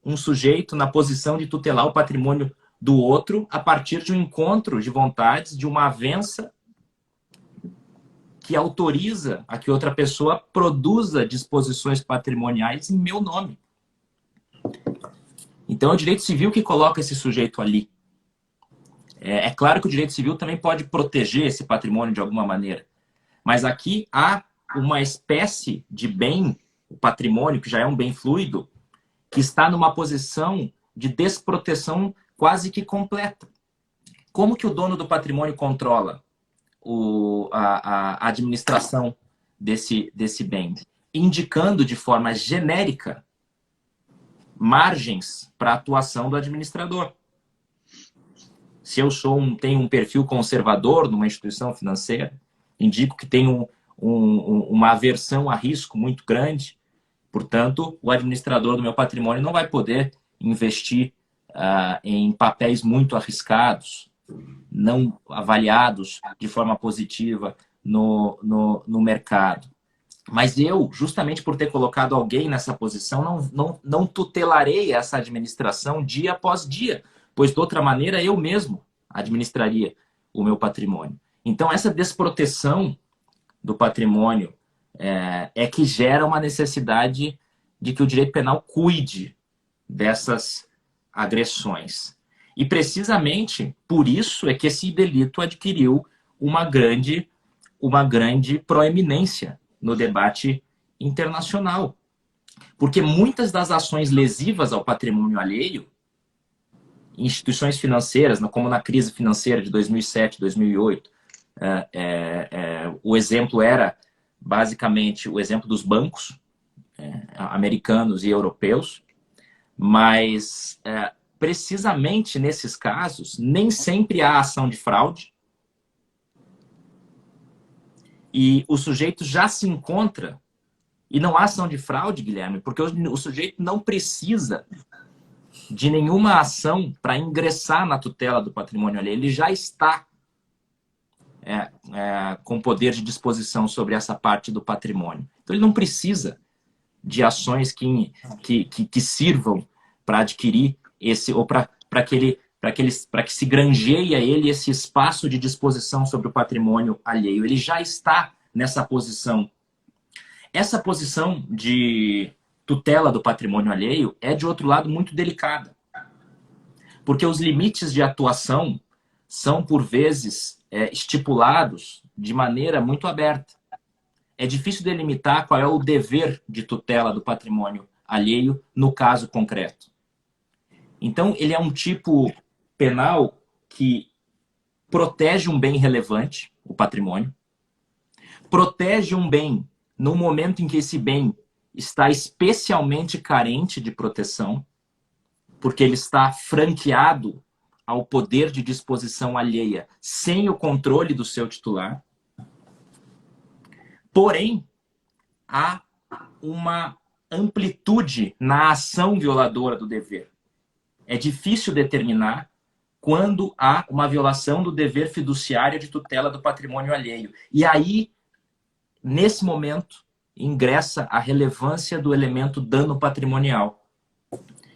um sujeito na posição de tutelar o patrimônio do outro a partir de um encontro de vontades, de uma avença que autoriza a que outra pessoa produza disposições patrimoniais em meu nome. Então, é o direito civil que coloca esse sujeito ali. É claro que o direito civil também pode proteger esse patrimônio de alguma maneira. Mas aqui há uma espécie de bem, o patrimônio, que já é um bem fluido, que está numa posição de desproteção quase que completa. Como que o dono do patrimônio controla a administração desse bem? Indicando de forma genérica margens para a atuação do administrador. Se eu tenho um perfil conservador numa instituição financeira, indico que tenho uma aversão a risco muito grande, portanto, o administrador do meu patrimônio não vai poder investir em papéis muito arriscados, não avaliados de forma positiva no mercado. Mas eu, justamente por ter colocado alguém nessa posição, não tutelarei essa administração dia após dia, pois de outra maneira eu mesmo administraria o meu patrimônio. Então essa desproteção do patrimônio é que gera uma necessidade de que o direito penal cuide dessas agressões. E precisamente por isso é que esse delito adquiriu uma grande proeminência no debate internacional. Porque muitas das ações lesivas ao patrimônio alheio, instituições financeiras, como na crise financeira de 2007, 2008, o exemplo era basicamente o exemplo dos bancos americanos e europeus, mas precisamente nesses casos nem sempre há ação de fraude e o sujeito já se encontra, e não há ação de fraude, Guilherme, porque o sujeito não precisa de nenhuma ação para ingressar na tutela do patrimônio alheio, ele já está com poder de disposição sobre essa parte do patrimônio. Então ele não precisa de ações que sirvam para adquirir esse, ou para que se granjeie a ele esse espaço de disposição sobre o patrimônio alheio. Ele já está nessa posição. Essa posição de tutela do patrimônio alheio é, de outro lado, muito delicada. Porque os limites de atuação são, por vezes, estipulados de maneira muito aberta. É difícil delimitar qual é o dever de tutela do patrimônio alheio no caso concreto. Então, ele é um tipo penal que protege um bem relevante, o patrimônio, protege um bem no momento em que esse bem está especialmente carente de proteção, porque ele está franqueado ao poder de disposição alheia, sem o controle do seu titular. Porém, há uma amplitude na ação violadora do dever. É difícil determinar quando há uma violação do dever fiduciário de tutela do patrimônio alheio. E aí, nesse momento, ingressa a relevância do elemento dano patrimonial,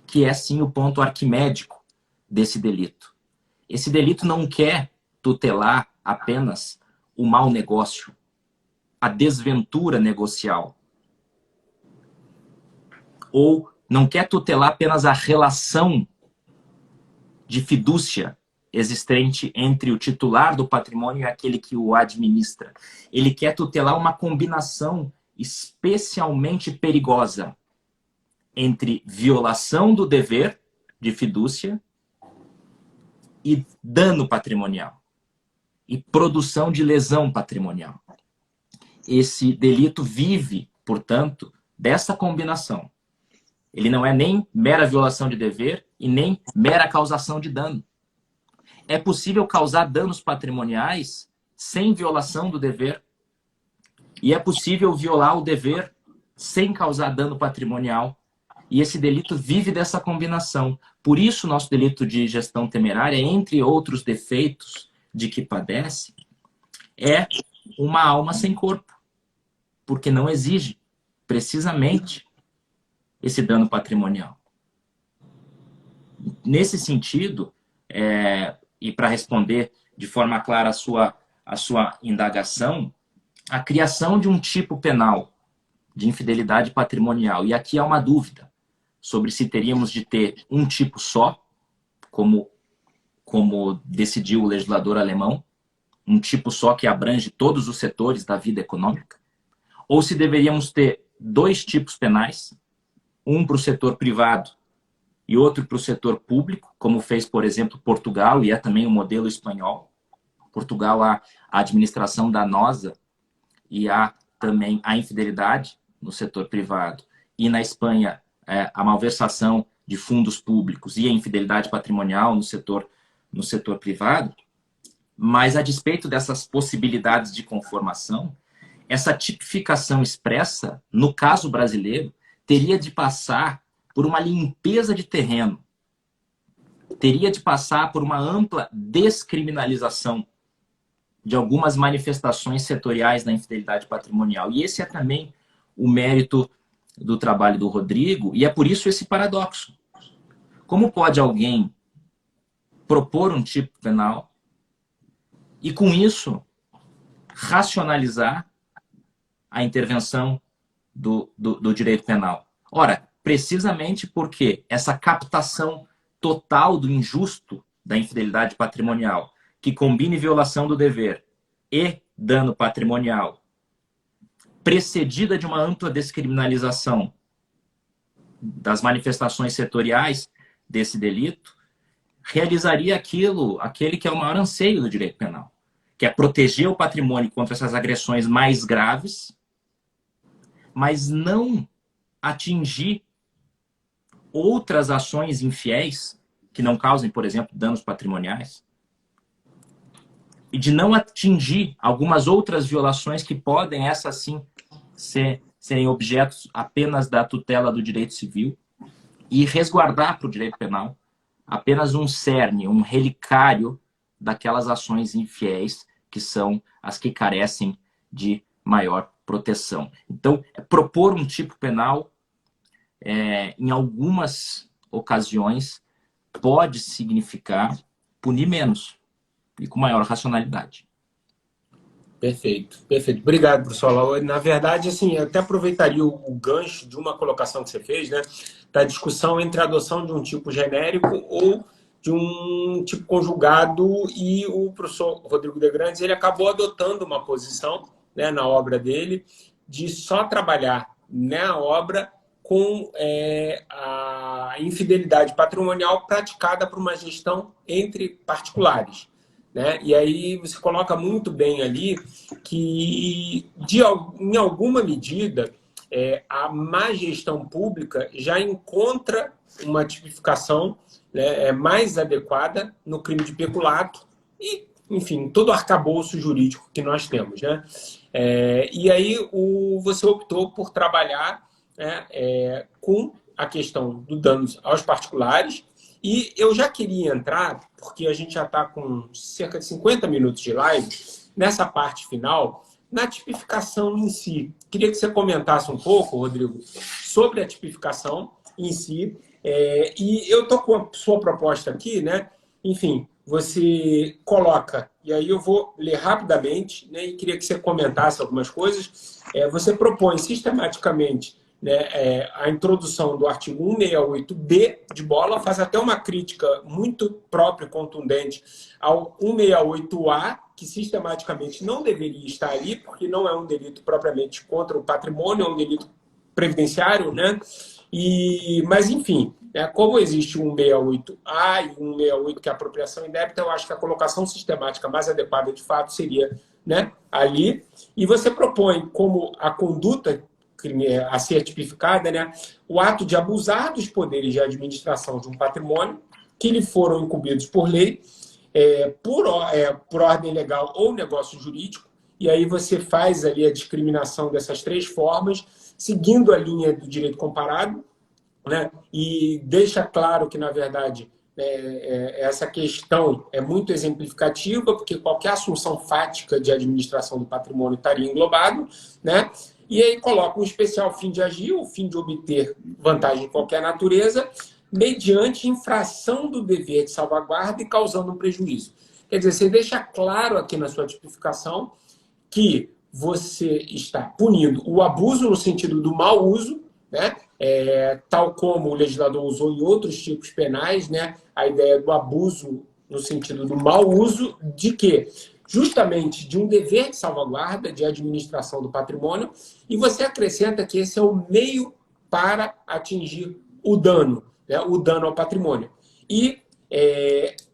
que é, sim, o ponto arquimédico desse delito. Esse delito não quer tutelar apenas o mau negócio, a desventura negocial. Ou não quer tutelar apenas a relação de fidúcia existente entre o titular do patrimônio e aquele que o administra. Ele quer tutelar uma combinação especialmente perigosa entre violação do dever de fidúcia e dano patrimonial e produção de lesão patrimonial. Esse delito vive, portanto, dessa combinação. Ele não é nem mera violação de dever e nem mera causação de dano. É possível causar danos patrimoniais sem violação do dever. E é possível violar o dever sem causar dano patrimonial. E esse delito vive dessa combinação. Por isso, nosso delito de gestão temerária, entre outros defeitos de que padece, é uma alma sem corpo. Porque não exige, precisamente, esse dano patrimonial. Nesse sentido, e para responder de forma clara a sua indagação, a criação de um tipo penal de infidelidade patrimonial, e aqui há uma dúvida sobre se teríamos de ter um tipo só, como decidiu o legislador alemão, um tipo só que abrange todos os setores da vida econômica, ou se deveríamos ter dois tipos penais, um para o setor privado e outro para o setor público, como fez, por exemplo, Portugal, e é também o modelo espanhol. Portugal, há a administração danosa e há também a infidelidade no setor privado. E na Espanha, a malversação de fundos públicos e a infidelidade patrimonial no setor privado. Mas, a despeito dessas possibilidades de conformação, essa tipificação expressa, no caso brasileiro, teria de passar por uma limpeza de terreno, teria de passar por uma ampla descriminalização de algumas manifestações setoriais da infidelidade patrimonial. E esse é também o mérito do trabalho do Rodrigo, e é por isso esse paradoxo. Como pode alguém propor um tipo penal e, com isso, racionalizar a intervenção do direito penal? Ora, precisamente porque essa captação total do injusto da infidelidade patrimonial, que combine violação do dever e dano patrimonial, precedida de uma ampla descriminalização das manifestações setoriais desse delito, realizaria aquele que é o maior anseio do direito penal, que é proteger o patrimônio contra essas agressões mais graves, mas não atingir outras ações infiéis que não causem, por exemplo, danos patrimoniais, e de não atingir algumas outras violações que podem, essas sim, serem objetos apenas da tutela do direito civil, e resguardar para o direito penal apenas um cerne, um relicário daquelas ações infiéis que são as que carecem de maior proteção. Então, propor um tipo penal, em algumas ocasiões, pode significar punir menos e com maior racionalidade.
Perfeito, perfeito. Obrigado, professor Lau. Na verdade, assim, eu até aproveitaria o gancho de uma colocação que você fez, né, da discussão entre a adoção de um tipo genérico ou de um tipo conjugado, e o professor Rodrigo de Grandes, ele acabou adotando uma posição, né, na obra dele de só trabalhar na obra com a infidelidade patrimonial praticada por uma gestão entre particulares, né? E aí você coloca muito bem ali que, em alguma medida, a má gestão pública já encontra uma tipificação, né, mais adequada no crime de peculato e, enfim, todo o arcabouço jurídico que nós temos, né? E aí você optou por trabalhar, né, com a questão do danos aos particulares. E eu já queria entrar, porque a gente já está com cerca de 50 minutos de live, nessa parte final, na tipificação em si. Queria que você comentasse um pouco, Rodrigo, sobre a tipificação em si. E eu estou com a sua proposta aqui, né? Enfim, você coloca, e aí eu vou ler rapidamente, né? E queria que você comentasse algumas coisas. Você propõe sistematicamente, né, a introdução do artigo 168B de bola, faz até uma crítica muito própria e contundente ao 168A, que sistematicamente não deveria estar ali, porque não é um delito propriamente contra o patrimônio, é um delito previdenciário, né? Mas, enfim, como existe o 168A e o 168, que é a apropriação indébita, eu acho que a colocação sistemática mais adequada, de fato, seria, né, ali. E você propõe como a conduta a ser tipificada, né, o ato de abusar dos poderes de administração de um patrimônio que lhe foram incumbidos por lei, por ordem legal ou negócio jurídico, e aí você faz ali a discriminação dessas três formas, seguindo a linha do direito comparado, né, e deixa claro que, na verdade, essa questão é muito exemplificativa, porque qualquer assunção fática de administração do patrimônio estaria englobado, né? E aí coloca um especial fim de agir, o fim de obter vantagem de qualquer natureza, mediante infração do dever de salvaguarda e causando um prejuízo. Quer dizer, você deixa claro aqui na sua tipificação que você está punindo o abuso no sentido do mau uso, né? Tal como o legislador usou em outros tipos penais, né? A ideia do abuso no sentido do mau uso, de quê? Justamente de um dever de salvaguarda, de administração do patrimônio, e você acrescenta que esse é o meio para atingir o dano, né? O dano ao patrimônio. E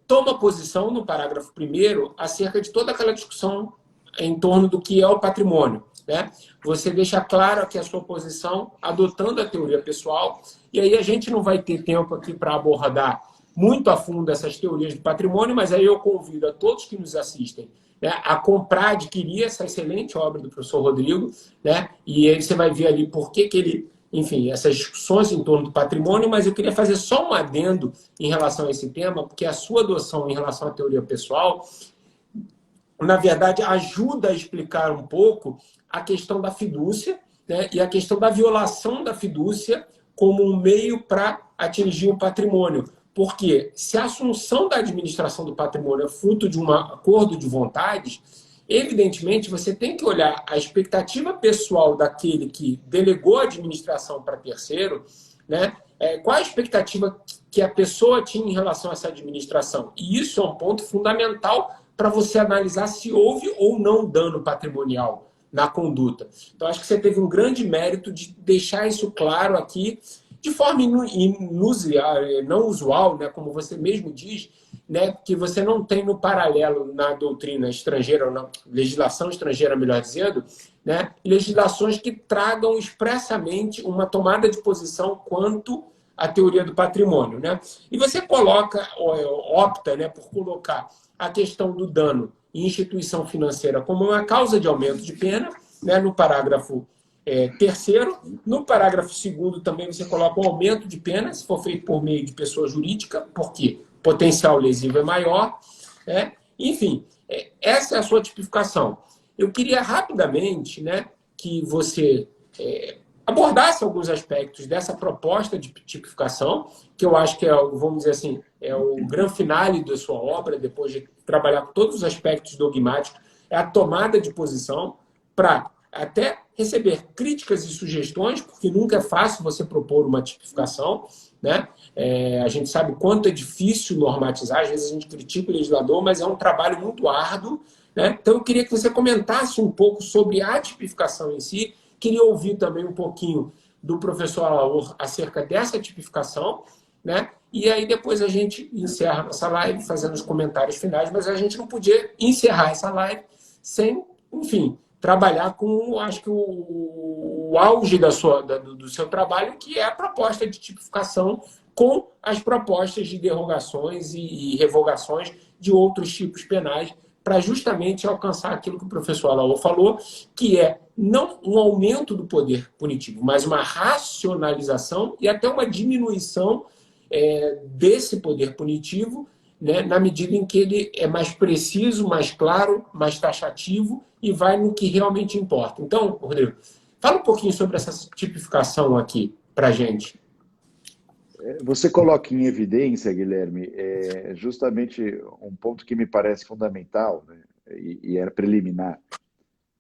toma posição no parágrafo 1º acerca de toda aquela discussão em torno do que é o patrimônio, né? Você deixa claro aqui a sua posição, adotando a teoria pessoal, e aí a gente não vai ter tempo aqui para abordar muito a fundo essas teorias do patrimônio, mas aí eu convido a todos que nos assistem, né, a comprar, adquirir essa excelente obra do professor Rodrigo, né? E aí você vai ver ali por que ele, enfim, essas discussões em torno do patrimônio, mas eu queria fazer só um adendo em relação a esse tema, porque a sua adoção em relação à teoria pessoal, na verdade, ajuda a explicar um pouco a questão da fidúcia, né, e a questão da violação da fidúcia como um meio para atingir o patrimônio. Porque se a assunção da administração do patrimônio é fruto de um acordo de vontades, evidentemente você tem que olhar a expectativa pessoal daquele que delegou a administração para terceiro, né? Qual a expectativa que a pessoa tinha em relação a essa administração. E isso é um ponto fundamental para você analisar se houve ou não dano patrimonial na conduta. Então, acho que você teve um grande mérito de deixar isso claro aqui, de forma inusual, não usual, né, como você mesmo diz, né, que você não tem no paralelo na doutrina estrangeira, ou na legislação estrangeira, melhor dizendo, né, legislações que tragam expressamente uma tomada de posição quanto à teoria do patrimônio. Né? E você opta, né, por colocar a questão do dano em instituição financeira como uma causa de aumento de pena, né, no parágrafo terceiro. No parágrafo segundo também você coloca o aumento de pena, se for feito por meio de pessoa jurídica, porque o potencial lesivo é maior. Né? Enfim, essa é a sua tipificação. Eu queria rapidamente, né, que você abordasse alguns aspectos dessa proposta de tipificação, que eu acho que é, vamos dizer assim, é o grande finale da sua obra, depois de trabalhar com todos os aspectos dogmáticos, é a tomada de posição para até receber críticas e sugestões, porque nunca é fácil você propor uma tipificação, né? A gente sabe o quanto é difícil normatizar, às vezes a gente critica o legislador, mas é um trabalho muito árduo, né? Então eu queria que você comentasse um pouco sobre a tipificação em si. Queria ouvir também um pouquinho do professor Alaor acerca dessa tipificação, né? E aí depois a gente encerra nossa live fazendo os comentários finais, mas a gente não podia encerrar essa live sem, enfim, trabalhar com, acho que o auge do seu trabalho, que é a proposta de tipificação com as propostas de derrogações e revogações de outros tipos penais, para justamente alcançar aquilo que o professor Alaor falou, que é não um aumento do poder punitivo, mas uma racionalização e até uma diminuição desse poder punitivo, né, na medida em que ele é mais preciso, mais claro, mais taxativo e vai no que realmente importa. Então, Rodrigo, fala um pouquinho sobre essa tipificação aqui para a gente.
Você coloca em evidência, Guilherme, justamente um ponto que me parece fundamental, né, e era preliminar,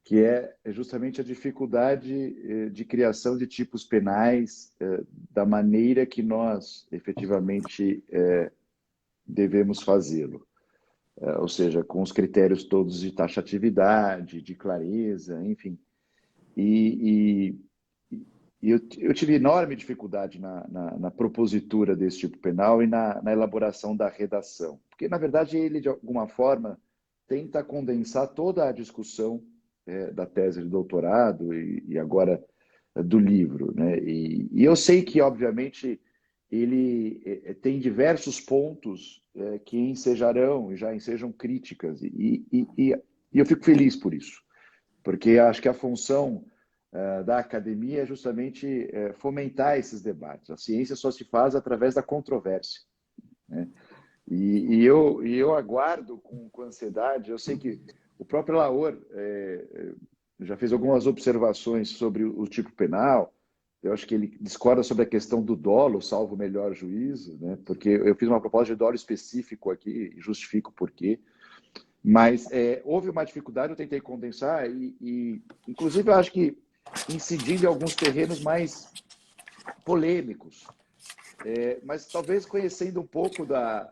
que é justamente a dificuldade de criação de tipos penais da maneira que nós efetivamente devemos fazê-lo. Ou seja, com os critérios todos de taxatividade, de clareza, enfim. E eu tive enorme dificuldade na propositura desse tipo penal e na elaboração da redação. Porque, na verdade, ele, de alguma forma, tenta condensar toda a discussão da tese de doutorado e agora do livro. Né? E eu sei que, obviamente, ele tem diversos pontos que ensejarão e já ensejam críticas. E eu fico feliz por isso, porque acho que a função da academia é justamente fomentar esses debates. A ciência só se faz através da controvérsia. Né? E eu aguardo com ansiedade. Eu sei que o próprio Laor já fez algumas observações sobre o tipo penal. Eu acho que ele discorda sobre a questão do dolo, salvo o melhor juízo, né? Porque eu fiz uma proposta de dolo específico aqui e justifico por quê. Mas houve uma dificuldade, eu tentei condensar inclusive, eu acho que incidindo em alguns terrenos mais polêmicos. Mas talvez conhecendo um pouco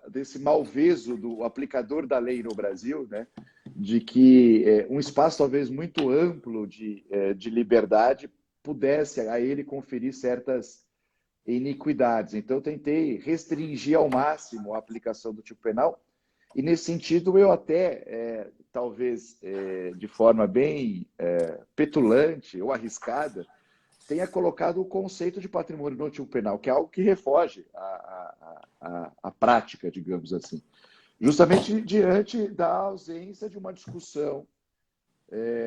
desse malveso do aplicador da lei no Brasil, né, de que um espaço talvez muito amplo de liberdade pudesse a ele conferir certas iniquidades. Então, eu tentei restringir ao máximo a aplicação do tipo penal e, nesse sentido, eu até, talvez de forma bem petulante ou arriscada, tenha colocado o conceito de patrimônio no tipo penal, que é algo que refoge à prática, digamos assim. Justamente diante da ausência de uma discussão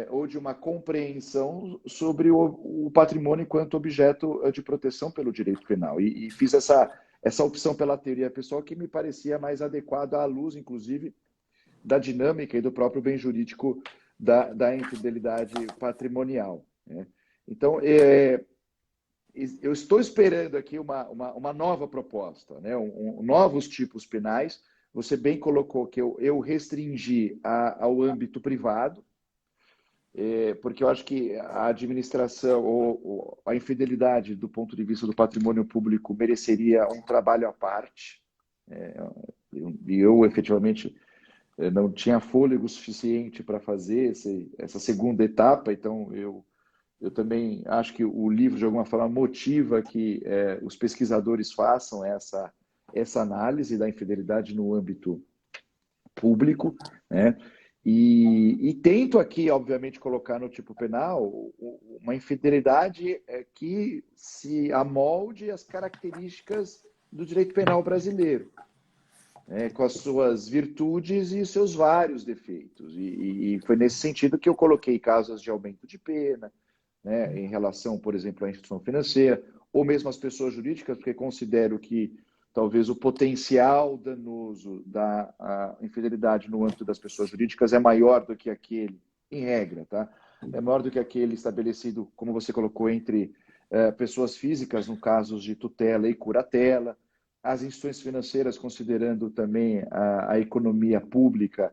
ou de uma compreensão sobre o patrimônio enquanto objeto de proteção pelo direito penal. E fiz essa opção pela teoria pessoal que me parecia mais adequada à luz, inclusive, da dinâmica e do próprio bem jurídico da infidelidade patrimonial. Né? Então, eu estou esperando aqui uma nova proposta, né? Novos tipos penais. Você bem colocou que eu restringi ao âmbito privado, porque eu acho que a administração ou a infidelidade do ponto de vista do patrimônio público mereceria um trabalho à parte. E eu efetivamente não tinha fôlego suficiente para fazer essa segunda etapa, então eu Eu também acho que o livro, de alguma forma, motiva que os pesquisadores façam essa análise da infidelidade no âmbito público, né? E tento aqui, obviamente, colocar no tipo penal uma infidelidade que se amolde às características do direito penal brasileiro, com as suas virtudes e seus vários defeitos. E foi nesse sentido que eu coloquei casos de aumento de pena, né, em relação, por exemplo, à instituição financeira, ou mesmo às pessoas jurídicas, porque considero que talvez o potencial danoso da infidelidade no âmbito das pessoas jurídicas é maior do que aquele, em regra, tá? É maior do que aquele estabelecido, como você colocou, entre pessoas físicas, no caso de tutela e curatela, as instituições financeiras, considerando também a economia pública,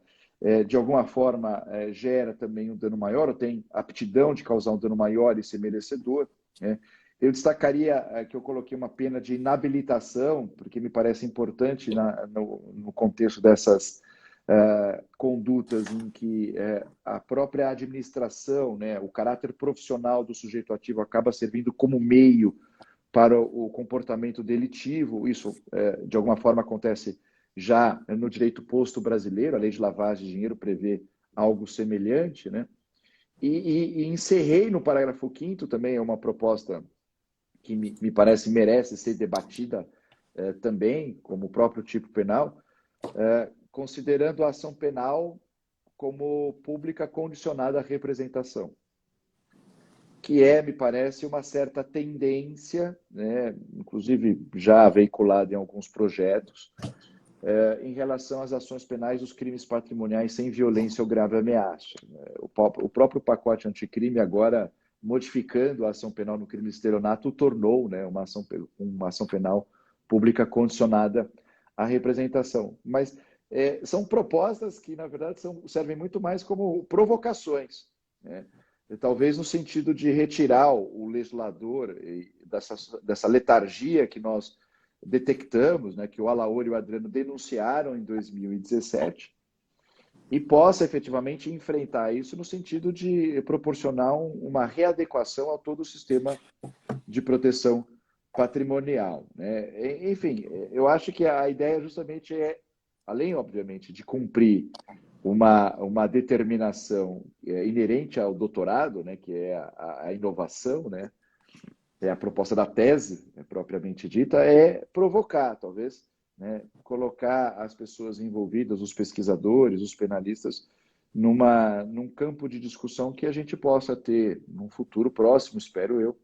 de alguma forma gera também um dano maior, ou tem aptidão de causar um dano maior e ser merecedor, né? Eu destacaria que eu coloquei uma pena de inabilitação, porque me parece importante no contexto dessas condutas em que a própria administração, né, o caráter profissional do sujeito ativo acaba servindo como meio para o comportamento delitivo. Isso, de alguma forma, acontece já no direito posto brasileiro, a lei de lavagem de dinheiro prevê algo semelhante, né? E encerrei no parágrafo 5º, também é uma proposta que me parece merece ser debatida também, como o próprio tipo penal, considerando a ação penal como pública condicionada à representação, que me parece, uma certa tendência, né, inclusive já veiculada em alguns projetos, em relação às ações penais dos crimes patrimoniais sem violência ou grave ameaça. O próprio pacote anticrime, agora modificando a ação penal no crime de estelionato, tornou, né, uma ação penal pública condicionada à representação. Mas são propostas que, na verdade, servem muito mais como provocações, né? Talvez no sentido de retirar o legislador dessa letargia que nós detectamos, né, que o Alaor e o Adriano denunciaram em 2017, e possa efetivamente enfrentar isso no sentido de proporcionar uma readequação a todo o sistema de proteção patrimonial, né? Enfim, eu acho que a ideia justamente além, obviamente, de cumprir uma determinação inerente ao doutorado, né, que é a inovação, né, a proposta da tese, propriamente dita, é provocar, talvez, né, colocar as pessoas envolvidas, os pesquisadores, os penalistas, num campo de discussão que a gente possa ter, num futuro próximo, espero eu,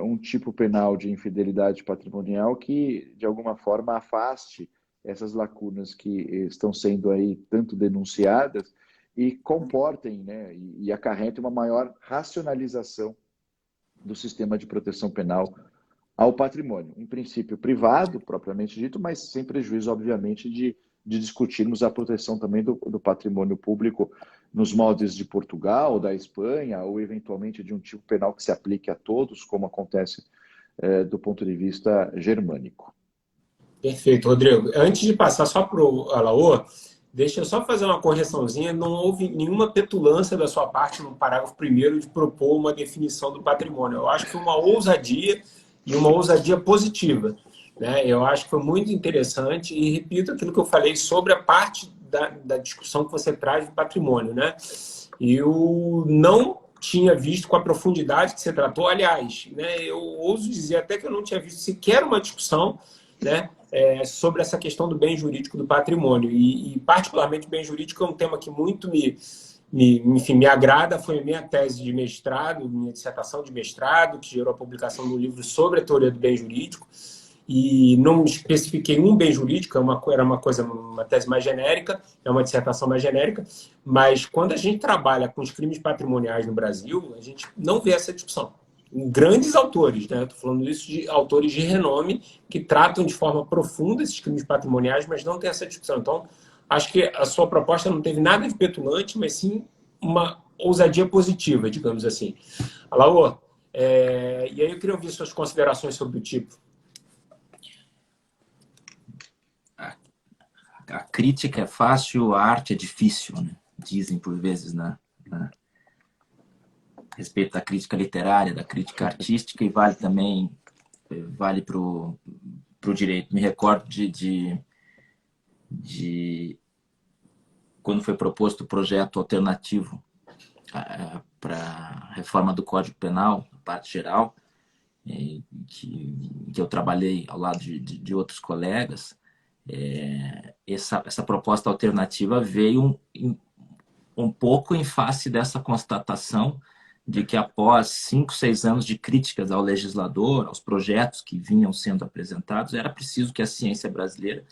um tipo penal de infidelidade patrimonial que, de alguma forma, afaste essas lacunas que estão sendo aí tanto denunciadas e comportem, né, e acarretem uma maior racionalização do sistema de proteção penal ao patrimônio. Um princípio privado, propriamente dito, mas sem prejuízo, obviamente, de discutirmos a proteção também do patrimônio público nos moldes de Portugal, da Espanha, ou eventualmente de um tipo penal que se aplique a todos, como acontece do ponto de vista germânico.
Perfeito, Rodrigo. Antes de passar só para o Alaor, deixa eu só fazer uma correçãozinha. Não houve nenhuma petulância da sua parte no parágrafo 1º de propor uma definição do patrimônio. Eu acho que foi uma ousadia e uma ousadia positiva, né? Eu acho que foi muito interessante e repito aquilo que eu falei sobre a parte da discussão que você traz do patrimônio, né? Eu não tinha visto com a profundidade que você tratou. Aliás, né, eu ouso dizer até que eu não tinha visto sequer uma discussão, né, sobre essa questão do bem jurídico do patrimônio. E particularmente, bem jurídico é um tema que muito enfim, me agrada. Foi a minha tese de mestrado, minha dissertação de mestrado, que gerou a publicação do livro sobre a teoria do bem jurídico. E não especifiquei um bem jurídico, era uma tese mais genérica, é uma dissertação mais genérica, mas quando a gente trabalha com os crimes patrimoniais no Brasil, a gente não vê essa discussão. Grandes autores, né? Estou falando isso de autores de renome que tratam de forma profunda esses crimes patrimoniais, mas não tem essa discussão. Então, acho que a sua proposta não teve nada de petulante, mas sim uma ousadia positiva, digamos assim. Alaor, e aí eu queria ouvir suas considerações sobre o tipo.
A crítica é fácil, a arte é difícil, né? Dizem por vezes, né? respeito da crítica literária, da crítica artística, e vale também para o direito. Me recordo de quando foi proposto o projeto alternativo para a reforma do Código Penal, na parte geral, que eu trabalhei ao lado de outros colegas. Essa proposta alternativa veio um pouco em face dessa constatação de que após 5, 6 anos de críticas ao legislador, aos projetos que vinham sendo apresentados, era preciso que a ciência brasileira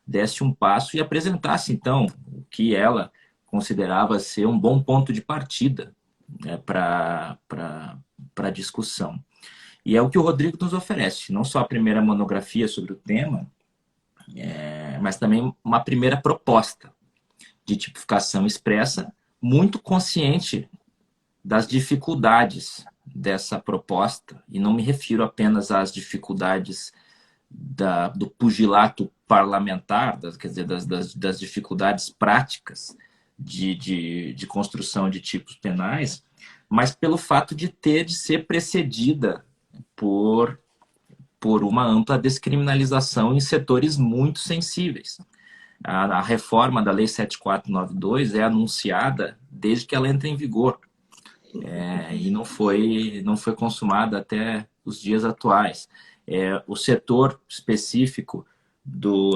desse um passo e apresentasse, então, o que ela considerava ser um bom ponto de partida, né, para a discussão. E é o que o Rodrigo nos oferece, não só a primeira monografia sobre o tema, mas também uma primeira proposta de tipificação expressa, muito consciente das dificuldades dessa proposta, e não me refiro apenas às dificuldades do pugilato parlamentar, quer dizer, das dificuldades práticas de construção de tipos penais, mas pelo fato de ter de ser precedida por uma ampla descriminalização em setores muito sensíveis. A reforma da Lei 7492 é anunciada desde que ela entra em vigor, e não foi consumada até os dias atuais. O setor específico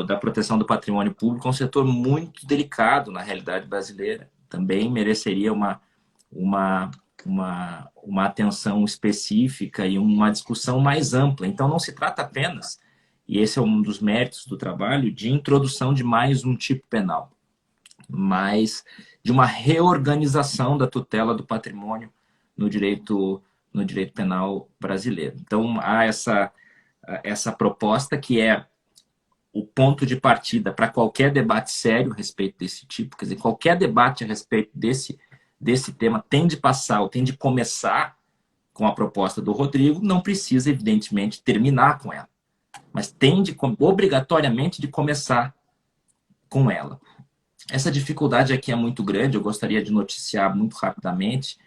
da proteção do patrimônio público é um setor muito delicado na realidade brasileira. Também mereceria uma atenção específica e uma discussão mais ampla. Então, não se trata apenas, e esse é um dos méritos do trabalho, de introdução de mais um tipo penal, mas de uma reorganização da tutela do patrimônio no direito penal brasileiro. Então, há essa proposta que é o ponto de partida para qualquer debate sério a respeito desse tipo. Quer dizer, qualquer debate a respeito desse tema tem de passar, ou tem de começar com a proposta do Rodrigo, não precisa, evidentemente, terminar com ela, mas tem obrigatoriamente de começar com ela. Essa dificuldade aqui é muito grande, eu gostaria de noticiar muito rapidamente.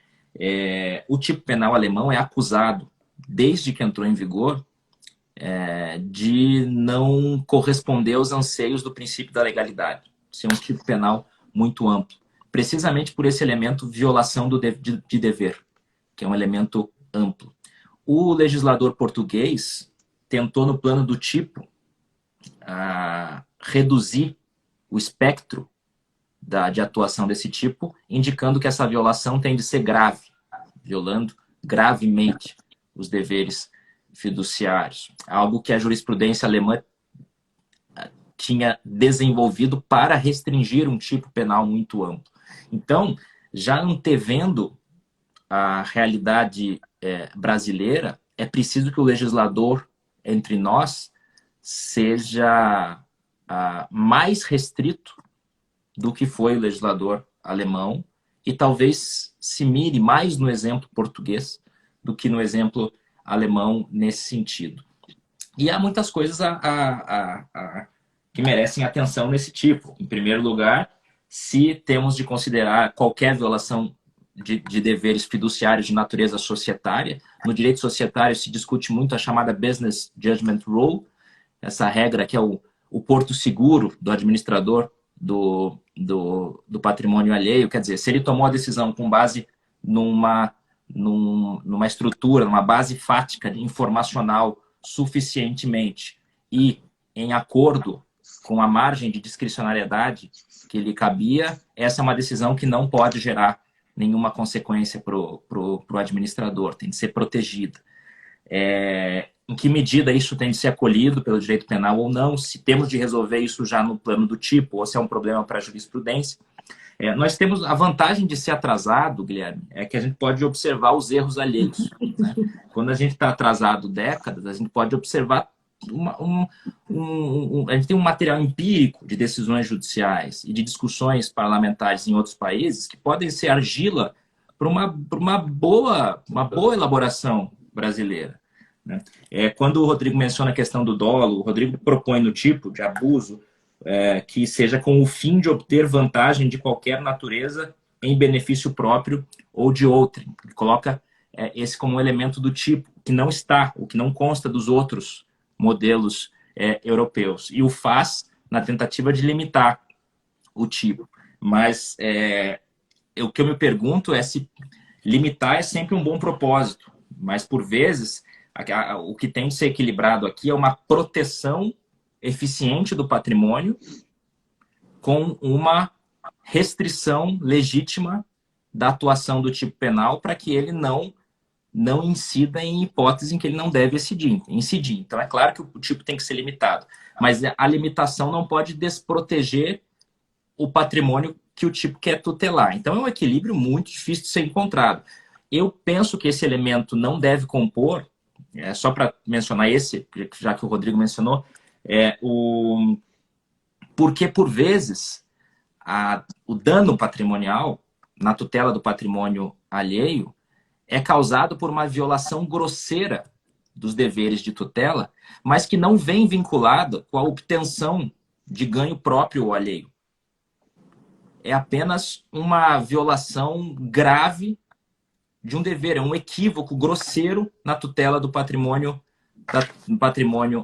O tipo penal alemão é acusado, desde que entrou em vigor, de não corresponder aos anseios do princípio da legalidade. Ser um tipo penal muito amplo, precisamente por esse elemento violação de dever, que é um elemento amplo. O legislador português tentou, no plano do tipo, reduzir o espectro de atuação desse tipo, indicando que essa violação tem de ser grave, violando gravemente os deveres fiduciários, algo que a jurisprudência alemã tinha desenvolvido para restringir um tipo penal muito amplo. Então, já antevendo a realidade brasileira, é preciso que o legislador entre nós seja mais restrito do que foi o legislador alemão, e talvez se mire mais no exemplo português do que no exemplo alemão nesse sentido. E há muitas coisas que merecem atenção nesse tipo. Em primeiro lugar, se temos de considerar qualquer violação de deveres fiduciários de natureza societária. No direito societário se discute muito a chamada Business Judgment Rule, essa regra que é o porto seguro do administrador do patrimônio alheio. Quer dizer, se ele tomou a decisão com base numa estrutura, numa base fática informacional suficientemente e em acordo com a margem de discricionariedade que lhe cabia, essa é uma decisão que não pode gerar nenhuma consequência para o administrador, tem de ser protegida. Em que medida isso tem de ser acolhido pelo direito penal ou não, se temos de resolver isso já no plano do tipo, ou se é um problema para a jurisprudência. Nós temos a vantagem de ser atrasado, Guilherme, é que a gente pode observar os erros alheios, né? Quando a gente está atrasado décadas, a gente pode observar a gente tem um material empírico de decisões judiciais e de discussões parlamentares em outros países que podem ser argila para uma boa elaboração brasileira, né? Quando o Rodrigo menciona a questão do dolo, o Rodrigo propõe no tipo de abuso que seja com o fim de obter vantagem de qualquer natureza em benefício próprio ou de outrem. Ele coloca esse como um elemento do tipo, que não está, o que não consta dos outros modelos europeus. E o faz na tentativa de limitar o tipo. Mas o que eu me pergunto é se limitar é sempre um bom propósito, mas por vezes o que tem de ser equilibrado aqui é uma proteção eficiente do patrimônio com uma restrição legítima da atuação do tipo penal para que ele não incida em hipótese em que ele não deve incidir. Então, é claro que o tipo tem que ser limitado, mas a limitação não pode desproteger o patrimônio que o tipo quer tutelar. Então, é um equilíbrio muito difícil de ser encontrado. Eu penso que esse elemento não deve compor, só para mencionar esse, já que o Rodrigo mencionou, porque, por vezes, o dano patrimonial na tutela do patrimônio alheio é causado por uma violação grosseira dos deveres de tutela, mas que não vem vinculada com a obtenção de ganho próprio ou alheio. É apenas uma violação grave de um dever, é um equívoco grosseiro na tutela do patrimônio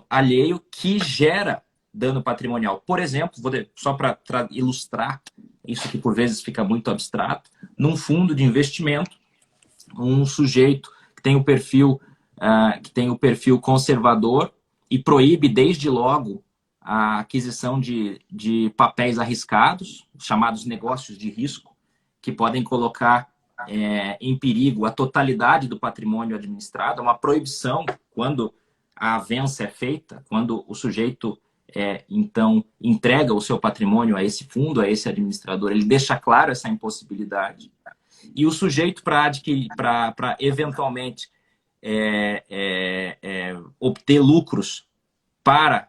alheio que gera dano patrimonial. Por exemplo, só para ilustrar isso que por vezes fica muito abstrato, num fundo de investimento, um sujeito que tem o perfil conservador e proíbe desde logo a aquisição de papéis arriscados, chamados negócios de risco, que podem colocar em perigo a totalidade do patrimônio administrado. É uma proibição quando a avença é feita, quando o sujeito então entrega o seu patrimônio a esse fundo, a esse administrador, ele deixa claro essa impossibilidade. E o sujeito para eventualmente obter lucros para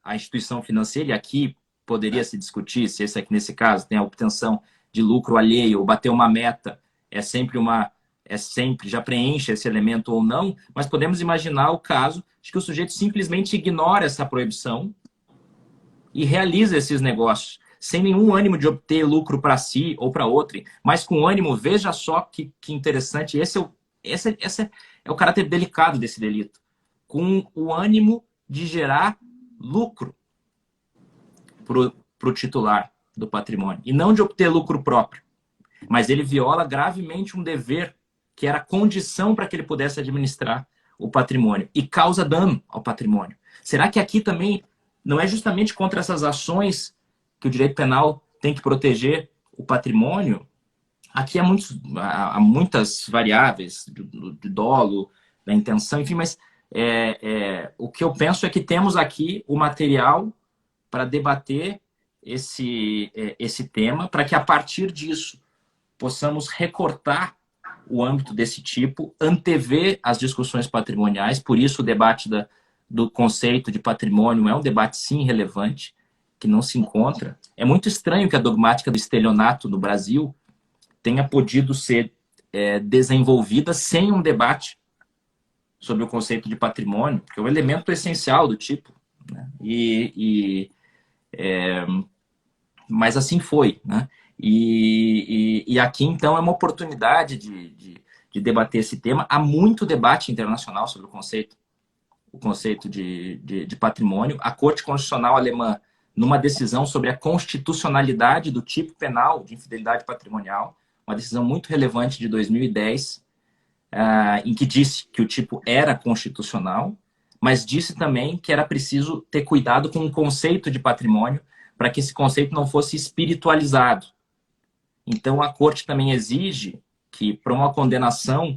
a instituição financeira, e aqui poderia se discutir se nesse caso tem a obtenção de lucro alheio ou bater uma meta, sempre já preenche esse elemento ou não, mas podemos imaginar o caso de que o sujeito simplesmente ignora essa proibição e realiza esses negócios sem nenhum ânimo de obter lucro para si ou para outro, mas com ânimo, veja só que interessante, esse é o caráter delicado desse delito, com o ânimo de gerar lucro para o titular do patrimônio, e não de obter lucro próprio. Mas ele viola gravemente um dever que era condição para que ele pudesse administrar o patrimônio e causa dano ao patrimônio. Será que aqui também não é justamente contra essas ações que o direito penal tem que proteger o patrimônio? Aqui há muitas variáveis de dolo, da intenção, enfim, mas o que eu penso é que temos aqui o material para debater esse tema, para que a partir disso possamos recortar o âmbito desse tipo, antever as discussões patrimoniais. Por isso o debate do conceito de patrimônio é um debate, sim, relevante, que não se encontra. É muito estranho que a dogmática do estelionato no Brasil tenha podido ser desenvolvida sem um debate sobre o conceito de patrimônio, porque é um elemento essencial do tipo, né? Mas assim foi, né? E aqui, então, é uma oportunidade de debater esse tema. Há muito debate internacional sobre o conceito de patrimônio. A Corte Constitucional Alemã, numa decisão sobre a constitucionalidade do tipo penal de infidelidade patrimonial, uma decisão muito relevante de 2010, em que disse que o tipo era constitucional, mas disse também que era preciso ter cuidado com o conceito de patrimônio para que esse conceito não fosse espiritualizado. Então, a Corte também exige que, para uma condenação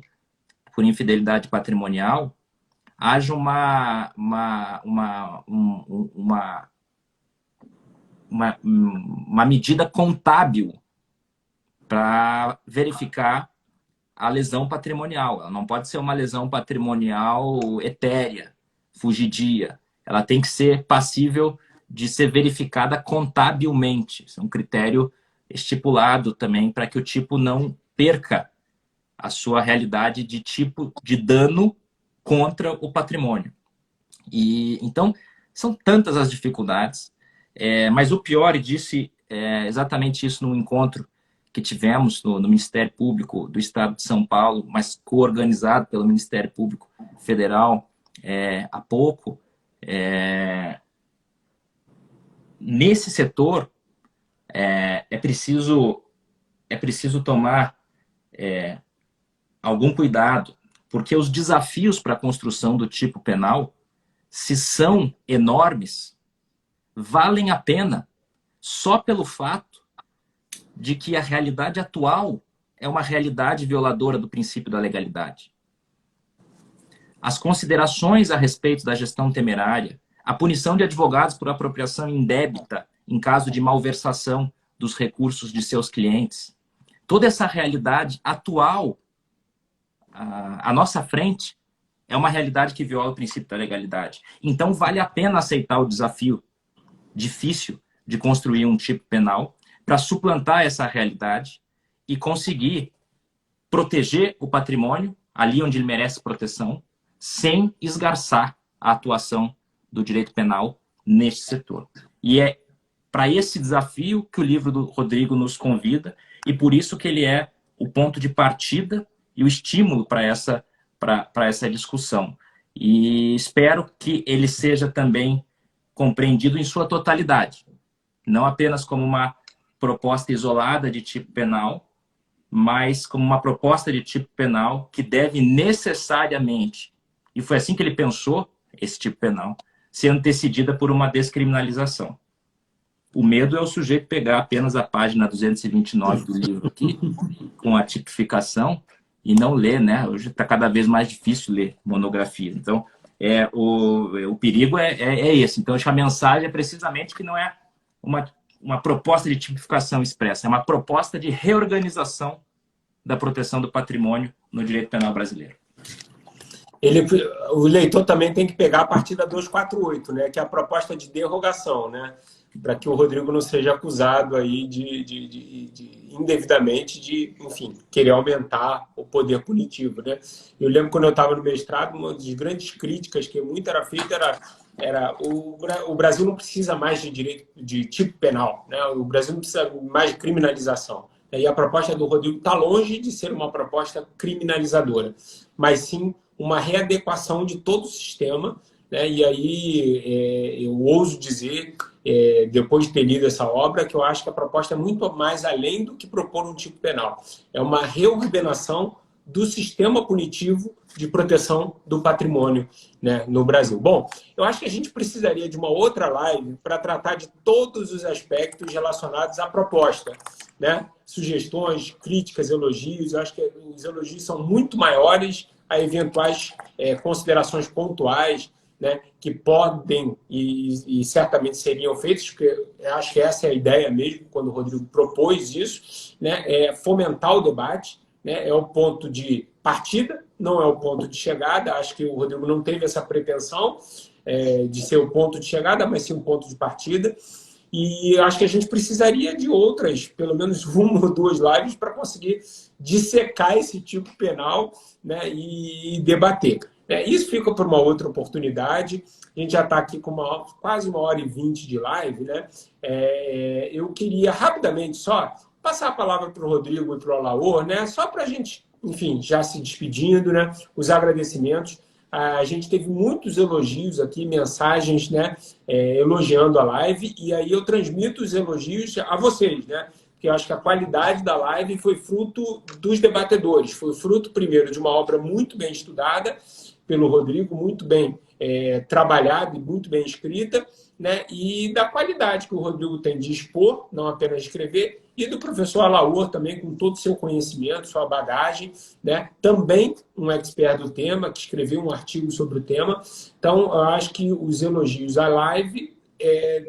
por infidelidade patrimonial, haja uma medida contábil para verificar a lesão patrimonial. Ela não pode ser uma lesão patrimonial etérea, fugidia. Ela tem que ser passível de ser verificada contabilmente. Isso é um critério estipulado também para que o tipo não perca a sua realidade de tipo de dano contra o patrimônio. E então são tantas as dificuldades, mas o Priori disse exatamente isso num encontro que tivemos no Ministério Público do Estado de São Paulo, mas coorganizado pelo Ministério Público Federal há pouco, nesse setor é preciso tomar algum cuidado, porque os desafios para a construção do tipo penal, se são enormes, valem a pena só pelo fato de que a realidade atual é uma realidade violadora do princípio da legalidade. As considerações a respeito da gestão temerária, a punição de advogados por apropriação indébita em caso de malversação dos recursos de seus clientes, toda essa realidade atual à nossa frente é uma realidade que viola o princípio da legalidade. Então, vale a pena aceitar o desafio difícil de construir um tipo penal para suplantar essa realidade e conseguir proteger o patrimônio ali onde ele merece proteção, sem esgarçar a atuação do direito penal neste setor. E é para esse desafio que o livro do Rodrigo nos convida, e por isso que ele é o ponto de partida e o estímulo para essa discussão. E espero que ele seja também compreendido em sua totalidade, não apenas como uma proposta isolada de tipo penal, mas como uma proposta de tipo penal que deve necessariamente, e foi assim que ele pensou esse tipo penal, ser antecedida por uma descriminalização. O medo é o sujeito pegar apenas a página 229 do livro aqui, com a tipificação, e não ler, né? Hoje está cada vez mais difícil ler monografias. Então, o perigo é esse. Então, acho que a mensagem é precisamente que não é uma proposta de tipificação expressa, é uma proposta de reorganização da proteção do patrimônio no direito penal brasileiro.
O leitor também tem que pegar a partir da 248, né? Que é a proposta de derrogação, né? Para que o Rodrigo não seja acusado aí indevidamente de, enfim, querer aumentar o poder punitivo, né? Eu lembro quando eu estava no mestrado, uma das grandes críticas que muito era feita era o Brasil não precisa mais de direito de tipo penal, né? O Brasil não precisa mais de criminalização. E a proposta do Rodrigo está longe de ser uma proposta criminalizadora, mas sim uma readequação de todo o sistema, né? E aí eu ouso dizer, depois de ter lido essa obra, que eu acho que a proposta é muito mais além do que propor um tipo penal. É uma reordenação do sistema punitivo de proteção do patrimônio, né, no Brasil. Bom, eu acho que a gente precisaria de uma outra live para tratar de todos os aspectos relacionados à proposta, né? Sugestões, críticas, elogios. Eu acho que os elogios são muito maiores a eventuais considerações pontuais, né, que podem e certamente seriam feitos, porque eu acho que essa é a ideia mesmo, quando o Rodrigo propôs isso, né, fomentar o debate, né, é o ponto de partida, não é o ponto de chegada. Acho que o Rodrigo não teve essa pretensão de ser o ponto de chegada, mas sim um ponto de partida. E acho que a gente precisaria de outras, pelo menos uma ou duas lives, para conseguir dissecar esse tipo penal, né, e debater. Isso fica por uma outra oportunidade. A gente já está aqui com quase 1h20 de live, né? Eu queria rapidamente só passar a palavra para o Rodrigo e para o Alaor, né? Só para a gente, enfim, já se despedindo, né? Os agradecimentos. A gente teve muitos elogios aqui, mensagens, né, elogiando a live, e aí eu transmito os elogios a vocês, né? Porque eu acho que a qualidade da live foi fruto dos debatedores, foi fruto, primeiro, de uma obra muito bem estudada pelo Rodrigo, muito bem trabalhada e muito bem escrita, né? E da qualidade que o Rodrigo tem de expor, não apenas de escrever, e do professor Alaor também, com todo o seu conhecimento, sua bagagem, né? Também um expert do tema, que escreveu um artigo sobre o tema. Então, eu acho que os elogios à live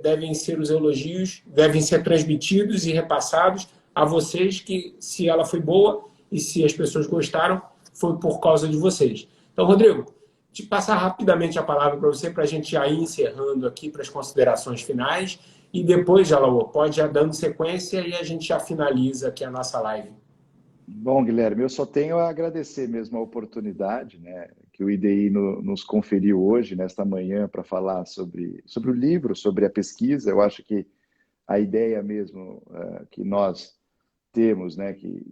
devem ser transmitidos e repassados a vocês, que se ela foi boa e se as pessoas gostaram, foi por causa de vocês. Então, Rodrigo, te passar rapidamente a palavra para você, para a gente já ir encerrando aqui para as considerações finais, e depois, Alaor, pode já dando sequência e a gente já finaliza aqui a nossa live.
Bom, Guilherme, eu só tenho a agradecer mesmo a oportunidade, né, que o IDI nos conferiu hoje, nesta manhã, para falar sobre o livro, sobre a pesquisa. Eu acho que a ideia mesmo que nós temos, né, que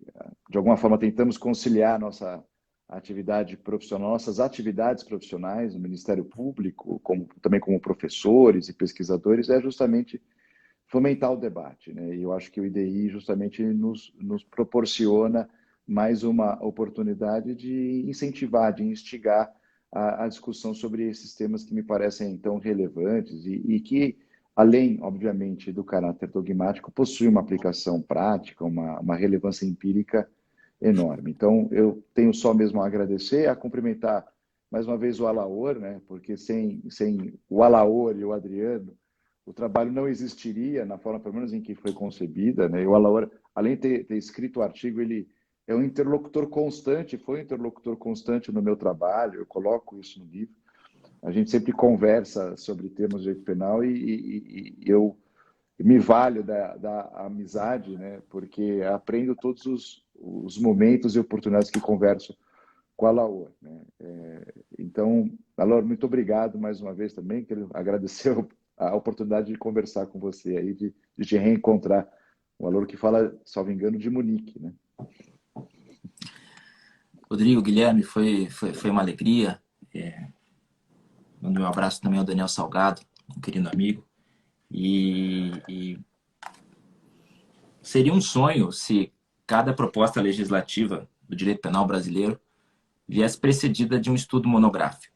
de alguma forma tentamos conciliar nossa atividade profissional, nossas atividades profissionais no Ministério Público, também como professores e pesquisadores, é justamente fomentar o debate, né? E eu acho que o IDI justamente nos proporciona mais uma oportunidade de incentivar, de instigar a discussão sobre esses temas que me parecem tão relevantes e que, além, obviamente, do caráter dogmático, possui uma aplicação prática, uma relevância empírica enorme. Então, eu tenho só mesmo a agradecer, a cumprimentar mais uma vez o Alaor, né? Porque sem o Alaor e o Adriano, o trabalho não existiria na forma, pelo menos, em que foi concebida, né? E o Alaor, além de ter escrito o artigo, ele é um interlocutor constante, foi um interlocutor constante no meu trabalho, eu coloco isso no livro. A gente sempre conversa sobre temas de direito penal e eu me valho da amizade, né? Porque aprendo todos os momentos e oportunidades que converso com a Laor, né? Então, Laor, muito obrigado mais uma vez também, quero agradecer a oportunidade de conversar com você aí, de te reencontrar. Um Laor que fala, salvo engano, de Munique, né?
Rodrigo, Guilherme, foi uma alegria. Mando um abraço também ao Daniel Salgado, um querido amigo. E seria um sonho se cada proposta legislativa do direito penal brasileiro viesse precedida de um estudo monográfico,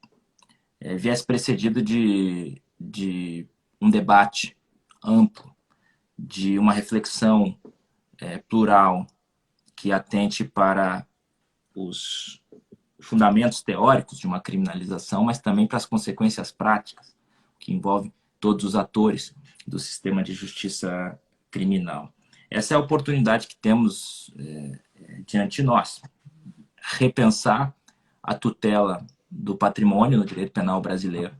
viesse precedida de um debate amplo, de uma reflexão plural que atente para os fundamentos teóricos de uma criminalização, mas também para as consequências práticas, que envolvem todos os atores do sistema de justiça criminal. Essa é a oportunidade que temos diante de nós. Repensar a tutela do patrimônio no direito penal brasileiro.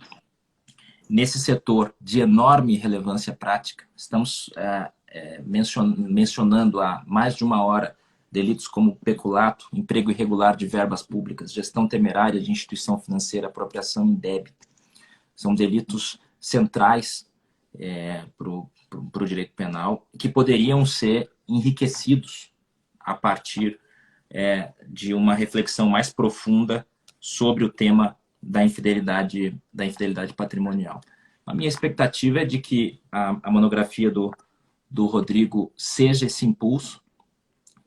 Nesse setor de enorme relevância prática, estamos mencionando há mais de uma hora delitos como peculato, emprego irregular de verbas públicas, gestão temerária de instituição financeira, apropriação indébita. São delitos centrais para o direito penal que poderiam ser enriquecidos a partir de uma reflexão mais profunda sobre o tema da infidelidade patrimonial. A minha expectativa é de que a monografia do Rodrigo seja esse impulso,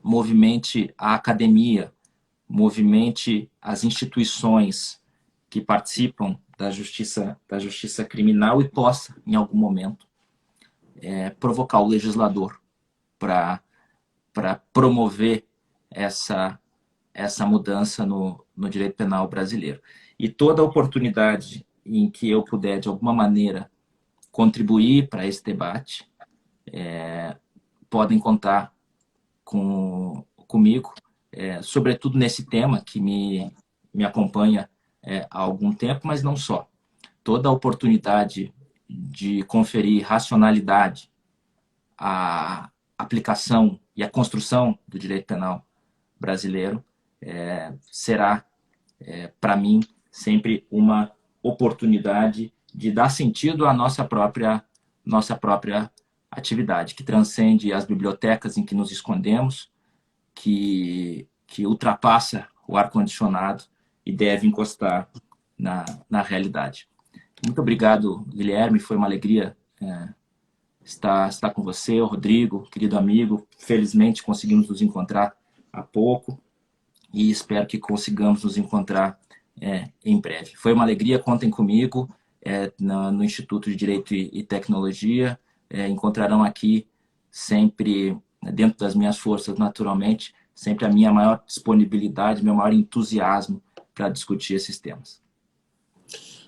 movimente a academia, movimente as instituições que participam da justiça criminal e possa, em algum momento, provocar o legislador para promover essa mudança no direito penal brasileiro. E toda oportunidade em que eu puder, de alguma maneira, contribuir para esse debate, podem contar comigo, sobretudo nesse tema que me acompanha há algum tempo, mas não só. Toda a oportunidade de conferir racionalidade à aplicação e à construção do direito penal brasileiro será, para mim, sempre uma oportunidade de dar sentido à nossa própria atividade, que transcende as bibliotecas em que nos escondemos, que ultrapassa o ar-condicionado e deve encostar na realidade. Muito obrigado, Guilherme, foi uma alegria estar com você, o Rodrigo, querido amigo. Felizmente conseguimos nos encontrar há pouco e espero que consigamos nos encontrar em breve. Foi uma alegria, contem comigo no Instituto de Direito e Tecnologia. Encontrarão aqui sempre, dentro das minhas forças, naturalmente, sempre a minha maior disponibilidade, meu maior entusiasmo para discutir esses temas.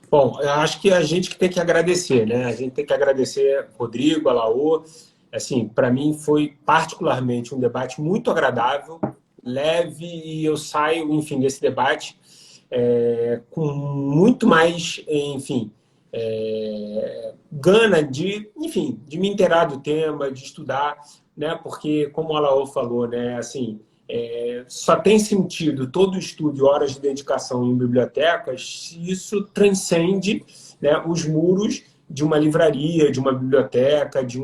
Bom, eu acho que a gente que tem que agradecer, né? A gente tem que agradecer Rodrigo, Alaor. Assim, para mim foi particularmente um debate muito agradável, leve, e eu saio, enfim, desse debate com muito mais, enfim, gana de me inteirar do tema, de estudar, né? Porque, como o Alaor falou, né? Assim, só tem sentido todo estudo e horas de dedicação em bibliotecas se isso transcende, né, os muros de uma livraria, de uma biblioteca, de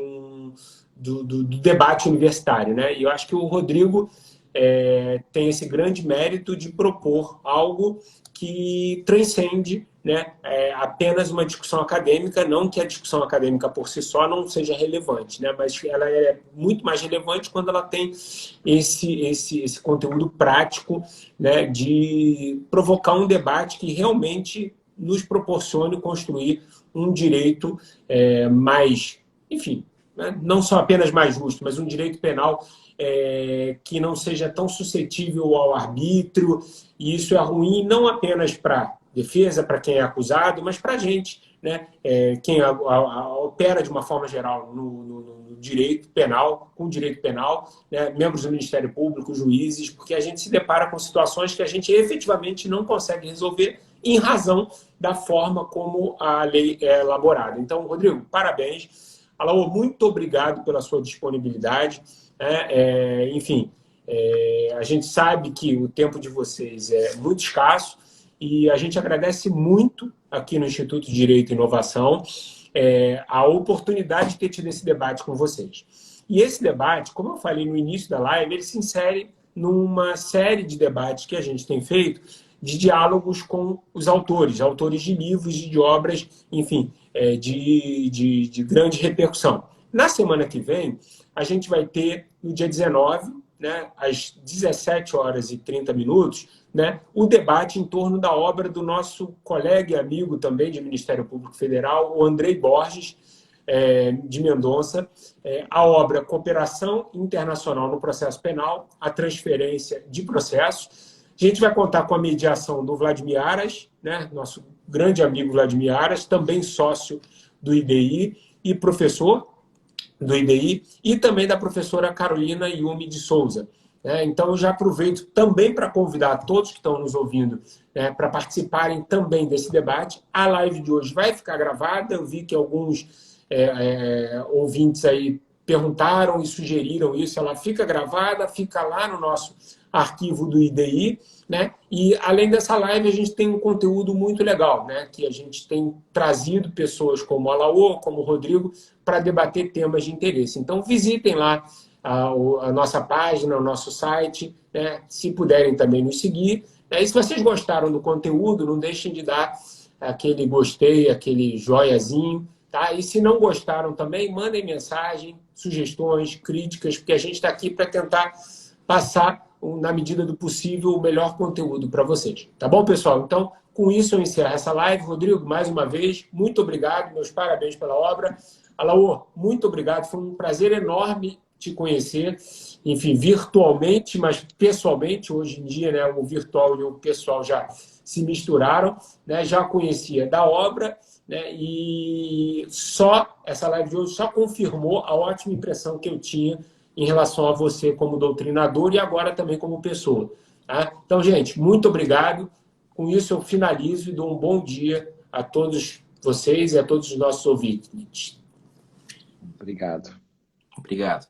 do debate universitário, né? E eu acho que o Rodrigo tem esse grande mérito de propor algo que transcende, né, apenas uma discussão acadêmica, não que a discussão acadêmica por si só não seja relevante, né, mas ela é muito mais relevante quando ela tem esse conteúdo prático, né, de provocar um debate que realmente nos proporcione construir um direito mais, enfim, né, não só apenas mais justo, mas um direito penal que não seja tão suscetível ao arbítrio, e isso é ruim não apenas para defesa, para quem é acusado, mas para a gente, né? Quem opera de uma forma geral no direito penal, com direito penal, né? Membros do Ministério Público, juízes, porque a gente se depara com situações que a gente efetivamente não consegue resolver em razão da forma como a lei é elaborada. Então, Rodrigo, parabéns. Alaô, muito obrigado pela sua disponibilidade. Enfim, a gente sabe que o tempo de vocês é muito escasso e a gente agradece muito aqui no Instituto de Direito e Inovação a oportunidade de ter tido esse debate com vocês. E esse debate, como eu falei no início da live, ele se insere numa série de debates que a gente tem feito de diálogos com os autores de livros e de obras, enfim, de grande repercussão. Na semana que vem, a gente vai ter, no dia 19, né, às 17h30, né, o debate em torno da obra do nosso colega e amigo também de Ministério Público Federal, o Andrei Borges, de Mendonça, a obra Cooperação Internacional no Processo Penal, a transferência de processos. A gente vai contar com a mediação do Vladimir Aras, né, nosso grande amigo Vladimir Aras, também sócio do IDI e professor do IDI, e também da professora Carolina Yumi de Souza. Então, eu já aproveito também para convidar todos que estão nos ouvindo para participarem também desse debate. A live de hoje vai ficar gravada, eu vi que alguns ouvintes aí perguntaram e sugeriram isso, ela fica gravada, fica lá no nosso arquivo do IDI, né? E além dessa live, a gente tem um conteúdo muito legal, né? Que a gente tem trazido pessoas como a Alaô, como o Rodrigo, para debater temas de interesse. Então, visitem lá a nossa página, o nosso site, né? Se puderem também nos seguir. E se vocês gostaram do conteúdo, não deixem de dar aquele gostei, aquele joiazinho, tá? E se não gostaram também, mandem mensagem, sugestões, críticas, porque a gente está aqui para tentar passar, na medida do possível, o melhor conteúdo para vocês. Tá bom, pessoal? Então, com isso eu encerro essa live. Rodrigo, mais uma vez, muito obrigado, meus parabéns pela obra. Alaô, muito obrigado, foi um prazer enorme te conhecer, enfim, virtualmente, mas pessoalmente, hoje em dia, né, o virtual e o pessoal já se misturaram, né, já conhecia da obra, né, e só essa live de hoje só confirmou a ótima impressão que eu tinha em relação a você como doutrinador e agora também como pessoa. Tá? Então, gente, muito obrigado. Com isso, eu finalizo e dou um bom dia a todos vocês e a todos os nossos ouvintes.
Obrigado.
Obrigado.